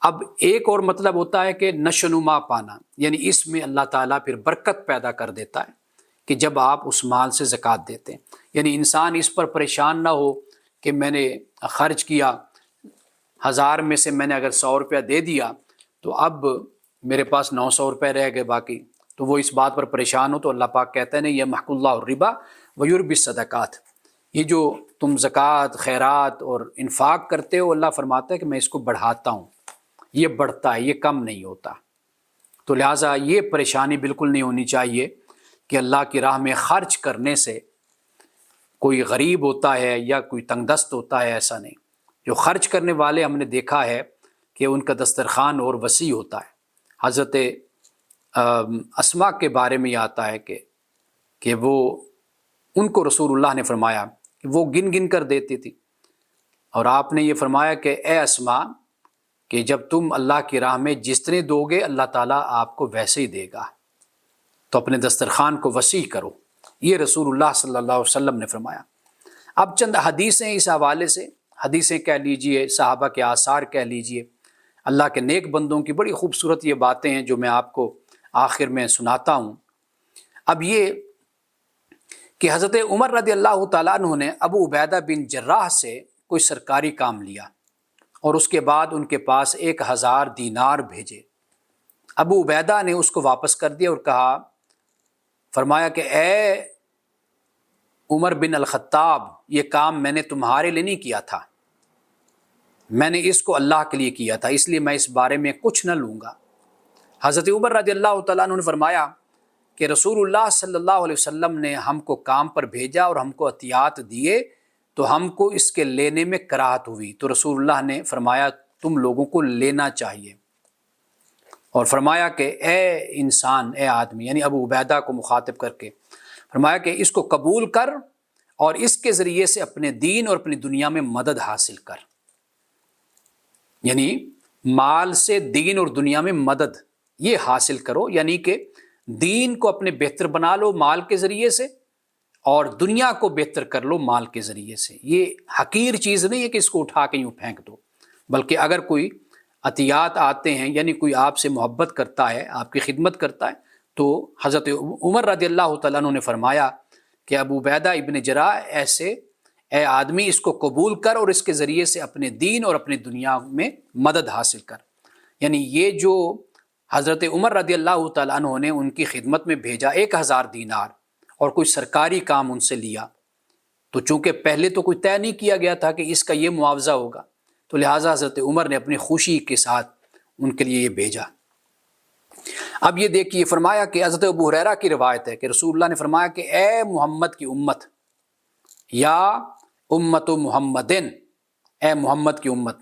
اب ایک اور مطلب ہوتا ہے کہ نشوونما پانا، یعنی اس میں اللہ تعالیٰ پھر برکت پیدا کر دیتا ہے کہ جب آپ اس مال سے زکوٰۃ دیتے ہیں، یعنی انسان اس پر پریشان نہ ہو کہ میں نے خرچ کیا 1000 میں سے میں نے اگر 100 روپیہ دے دیا تو اب میرے پاس 900 روپے رہ گئے باقی، تو وہ اس بات پر پریشان ہو، تو اللہ پاک کہتے ہیں یہ محق اللہ الربا ویربی الصدقات، یہ جو تم زکوٰۃ، خیرات اور انفاق کرتے ہو، اللہ فرماتا ہے کہ میں اس کو بڑھاتا ہوں، یہ بڑھتا ہے، یہ کم نہیں ہوتا۔ تو لہٰذا یہ پریشانی بالکل نہیں ہونی چاہیے کہ اللہ کی راہ میں خرچ کرنے سے کوئی غریب ہوتا ہے یا کوئی تنگ دست ہوتا ہے، ایسا نہیں۔ جو خرچ کرنے والے ہم نے دیکھا ہے کہ ان کا دسترخوان اور وسیع ہوتا ہے۔ حضرت اسماء کے بارے میں یہ آتا ہے کہ وہ ان کو رسول اللہ نے فرمایا کہ وہ گن گن کر دیتی تھی، اور آپ نے یہ فرمایا کہ اے اسماء کہ جب تم اللہ کی راہ میں جتنے دو گے اللہ تعالیٰ آپ کو ویسے ہی دے گا، تو اپنے دسترخوان کو وسیع کرو، یہ رسول اللہ صلی اللہ علیہ وسلم نے فرمایا۔ اب چند حدیثیں اس حوالے سے، حدیثیں کہہ لیجئے، صحابہ کے آثار کہہ لیجئے، اللہ کے نیک بندوں کی بڑی خوبصورت یہ باتیں ہیں جو میں آپ کو آخر میں سناتا ہوں۔ اب یہ کہ حضرت عمر رضی اللہ تعالیٰ عنہ نے ابو عبیدہ بن جراح سے کوئی سرکاری کام لیا، اور اس کے بعد ان کے پاس 1000 دینار بھیجے۔ ابو عبیدہ نے اس کو واپس کر دیا اور کہا، فرمایا کہ اے عمر بن الخطاب، یہ کام میں نے تمہارے لیے نہیں کیا تھا، میں نے اس کو اللہ کے لیے کیا تھا، اس لیے میں اس بارے میں کچھ نہ لوں گا۔ حضرت عمر رضی اللہ تعالیٰ عنہ نے فرمایا کہ رسول اللہ صلی اللہ علیہ وسلم نے ہم کو کام پر بھیجا اور ہم کو عطیات دیے، تو ہم کو اس کے لینے میں کراہت ہوئی، تو رسول اللہ نے فرمایا تم لوگوں کو لینا چاہیے، اور فرمایا کہ اے انسان، اے آدمی، یعنی ابو عبیدہ کو مخاطب کر کے فرمایا کہ اس کو قبول کر اور اس کے ذریعے سے اپنے دین اور اپنی دنیا میں مدد حاصل کر، یعنی مال سے دین اور دنیا میں مدد یہ حاصل کرو، یعنی کہ دین کو اپنے بہتر بنا لو مال کے ذریعے سے، اور دنیا کو بہتر کر لو مال کے ذریعے سے۔ یہ حقیر چیز نہیں ہے کہ اس کو اٹھا کے یوں پھینک دو، بلکہ اگر کوئی عطیات آتے ہیں، یعنی کوئی آپ سے محبت کرتا ہے، آپ کی خدمت کرتا ہے، تو حضرت عمر رضی اللہ تعالیٰ عنہ نے فرمایا کہ ابو عبیدہ ابن جراح ایسے، اے آدمی اس کو قبول کر اور اس کے ذریعے سے اپنے دین اور اپنی دنیا میں مدد حاصل کر۔ یعنی یہ جو حضرت عمر رضی اللہ تعالیٰ عنہ نے ان کی خدمت میں بھیجا 1000 دینار اور کوئی سرکاری کام ان سے لیا، تو چونکہ پہلے تو کوئی طے نہیں کیا گیا تھا کہ اس کا یہ معاوضہ ہوگا، تو لہٰذا حضرت عمر نے اپنی خوشی کے ساتھ ان کے لیے یہ بھیجا۔ اب یہ دیکھیے، فرمایا کہ حضرت ابو ہریرہ کی روایت ہے کہ رسول اللہ نے فرمایا کہ اے محمد کی امت، یا امت محمدن، اے محمد کی امت،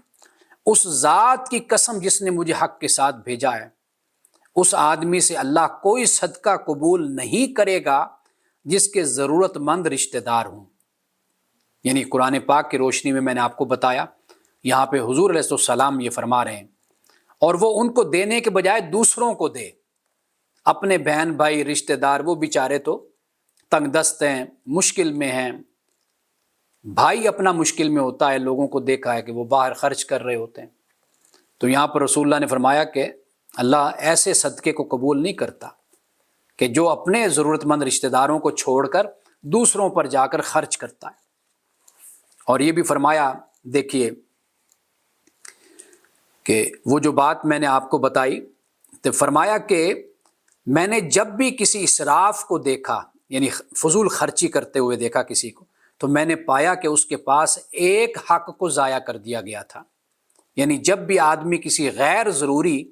اس ذات کی قسم جس نے مجھے حق کے ساتھ بھیجا ہے، اس آدمی سے اللہ کوئی صدقہ قبول نہیں کرے گا جس کے ضرورت مند رشتہ دار ہوں۔ یعنی قرآن پاک کی روشنی میں نے آپ کو بتایا، یہاں پہ حضور علیہ السلام یہ فرما رہے ہیں، اور وہ ان کو دینے کے بجائے دوسروں کو دے، اپنے بہن بھائی رشتہ دار، وہ بیچارے تو تنگ دست ہیں، مشکل میں ہیں، بھائی اپنا مشکل میں ہوتا ہے، لوگوں کو دیکھا ہے کہ وہ باہر خرچ کر رہے ہوتے ہیں۔ تو یہاں پر رسول اللہ نے فرمایا کہ اللہ ایسے صدقے کو قبول نہیں کرتا کہ جو اپنے ضرورت مند رشتہ داروں کو چھوڑ کر دوسروں پر جا کر خرچ کرتا ہے۔ اور یہ بھی فرمایا، دیکھیے کہ وہ جو بات میں نے آپ کو بتائی، تو فرمایا کہ میں نے جب بھی کسی اسراف کو دیکھا، یعنی فضول خرچی کرتے ہوئے دیکھا کسی کو، تو میں نے پایا کہ اس کے پاس ایک حق کو ضائع کر دیا گیا تھا۔ یعنی جب بھی آدمی کسی غیر ضروری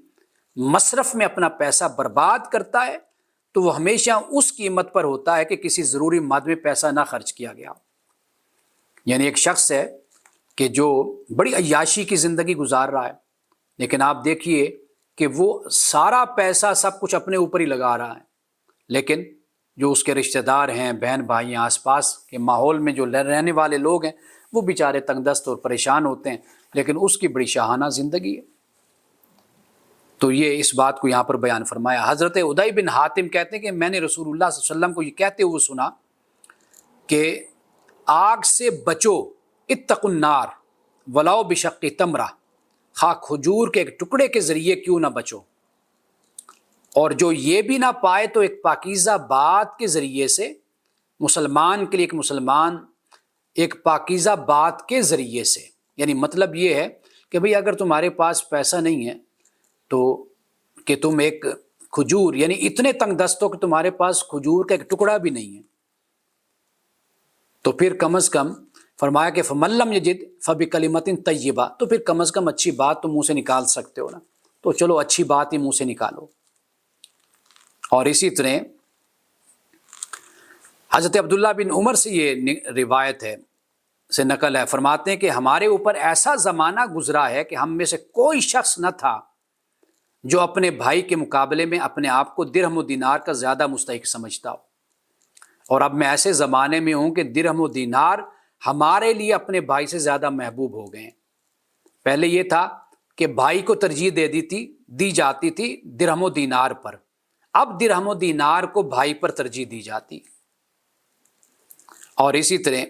مصرف میں اپنا پیسہ برباد کرتا ہے تو وہ ہمیشہ اس قیمت پر ہوتا ہے کہ کسی ضروری مد میں پیسہ نہ خرچ کیا گیا۔ یعنی ایک شخص ہے کہ جو بڑی عیاشی کی زندگی گزار رہا ہے، لیکن آپ دیکھیے کہ وہ سارا پیسہ سب کچھ اپنے اوپر ہی لگا رہا ہے، لیکن جو اس کے رشتہ دار ہیں، بہن بھائی ہیں، آس پاس کے ماحول میں جو رہنے والے لوگ ہیں، وہ بیچارے تنگ دست اور پریشان ہوتے ہیں، لیکن اس کی بڑی شاہانہ زندگی ہے۔ تو یہ اس بات کو یہاں پر بیان فرمایا۔ حضرت عدی بن حاتم کہتے ہیں کہ میں نے رسول اللہ صلی اللہ علیہ وسلم کو یہ کہتے ہوئے سنا کہ آگ سے بچو، اتقوا النار ولو بشق تمرہ، خواہ کھجور کے ایک ٹکڑے کے ذریعے کیوں نہ بچو، اور جو یہ بھی نہ پائے تو ایک پاکیزہ بات کے ذریعے سے، مسلمان کے لیے ایک مسلمان ایک پاکیزہ بات کے ذریعے سے، یعنی مطلب یہ ہے کہ بھئی اگر تمہارے پاس پیسہ نہیں ہے تو کہ تم ایک کھجور، یعنی اتنے تنگ دست ہو کہ تمہارے پاس کھجور کا ایک ٹکڑا بھی نہیں ہے، تو پھر کم از کم فرمایا کہ فَمَن لَّمْ يَجِدْ فَبِكَلِمَةٍ طَيِّبَةٍ، تو پھر کم از کم اچھی بات تو منہ سے نکال سکتے ہو نا، تو چلو اچھی بات ہی منہ سے نکالو۔ اور اسی طرح حضرت عبداللہ بن عمر سے یہ روایت ہے، سے نقل ہے، فرماتے ہیں کہ ہمارے اوپر ایسا زمانہ گزرا ہے کہ ہم میں سے کوئی شخص نہ تھا جو اپنے بھائی کے مقابلے میں اپنے آپ کو درہم و دینار کا زیادہ مستحق سمجھتا ہو، اور اب میں ایسے زمانے میں ہوں کہ درہم و دینار ہمارے لیے اپنے بھائی سے زیادہ محبوب ہو گئے ہیں۔ پہلے یہ تھا کہ بھائی کو ترجیح دی جاتی تھی درہم و دینار پر، اب درہم و دینار کو بھائی پر ترجیح دی جاتی۔ اور اسی طرح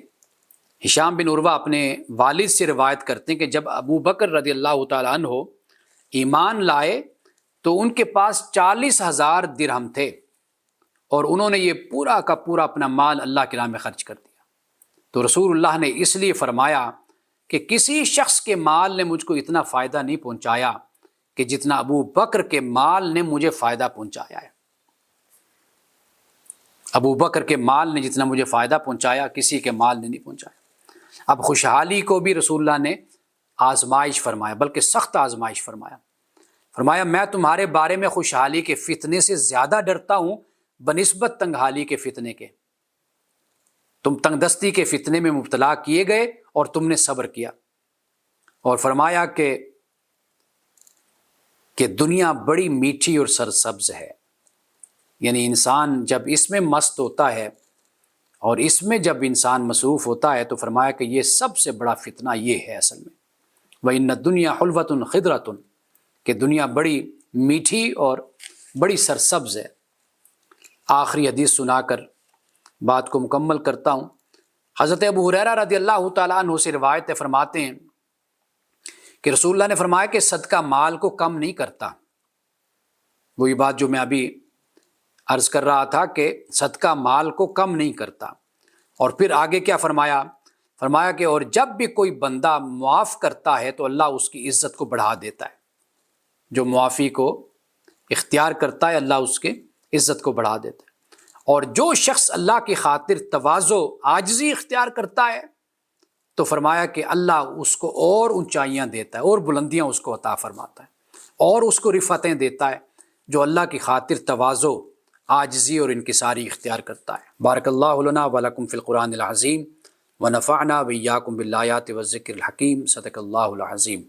ہشام بن عروہ اپنے والد سے روایت کرتے ہیں کہ جب ابو بکر رضی اللہ تعالیٰ عنہ ایمان لائے تو ان کے پاس 40,000 درہم تھے، اور انہوں نے یہ پورا کا پورا اپنا مال اللہ کے راہ میں خرچ کر دیا۔ تو رسول اللہ نے اس لیے فرمایا کہ کسی شخص کے مال نے مجھ کو اتنا فائدہ نہیں پہنچایا کہ جتنا ابو بکر کے مال نے مجھے فائدہ پہنچایا ہے۔ ابو بکر کے مال نے جتنا مجھے فائدہ پہنچایا کسی کے مال نے نہیں پہنچایا۔ اب خوشحالی کو بھی رسول اللہ نے آزمائش فرمایا، بلکہ سخت آزمائش فرمایا میں تمہارے بارے میں خوشحالی کے فتنے سے زیادہ ڈرتا ہوں بنسبت تنگحالی کے فتنے کے۔ تم تنگ دستی کے فتنے میں مبتلا کیے گئے اور تم نے صبر کیا، اور فرمایا کہ دنیا بڑی میٹھی اور سرسبز ہے، یعنی انسان جب اس میں مست ہوتا ہے اور اس میں جب انسان مصروف ہوتا ہے تو فرمایا کہ یہ سب سے بڑا فتنہ یہ ہے اصل میں، وَإِنَّ الدُّنْيَا حُلْوَةٌ خِضْرَةٌ، کہ دنیا بڑی میٹھی اور بڑی سرسبز ہے۔ آخری حدیث سنا کر بات کو مکمل کرتا ہوں۔ حضرت ابو ہریرہ رضی اللہ تعالیٰ عنہ سے روایت فرماتے ہیں کہ رسول اللہ نے فرمایا کہ صدقہ مال کو کم نہیں کرتا۔ وہی بات جو میں ابھی عرض کر رہا تھا کہ صدقہ مال کو کم نہیں کرتا۔ اور پھر آگے کیا فرمایا کہ اور جب بھی کوئی بندہ معاف کرتا ہے تو اللہ اس کی عزت کو بڑھا دیتا ہے۔ جو معافی کو اختیار کرتا ہے اللہ اس کے عزت کو بڑھا دیتا ہے، اور جو شخص اللہ کی خاطر تواضع عاجزی اختیار کرتا ہے تو فرمایا کہ اللہ اس کو اور اونچائیاں دیتا ہے اور بلندیاں اس کو عطا فرماتا ہے اور اس کو رفعتیں دیتا ہے جو اللہ کی خاطر تواضع عاجزی اور انکساری اختیار کرتا ہے۔ بارک اللہ لنا ولکم فی القرآن العظیم ونفعنا وإیاکم بالآیات والذکر الحکیم، صدق اللہ العظیم۔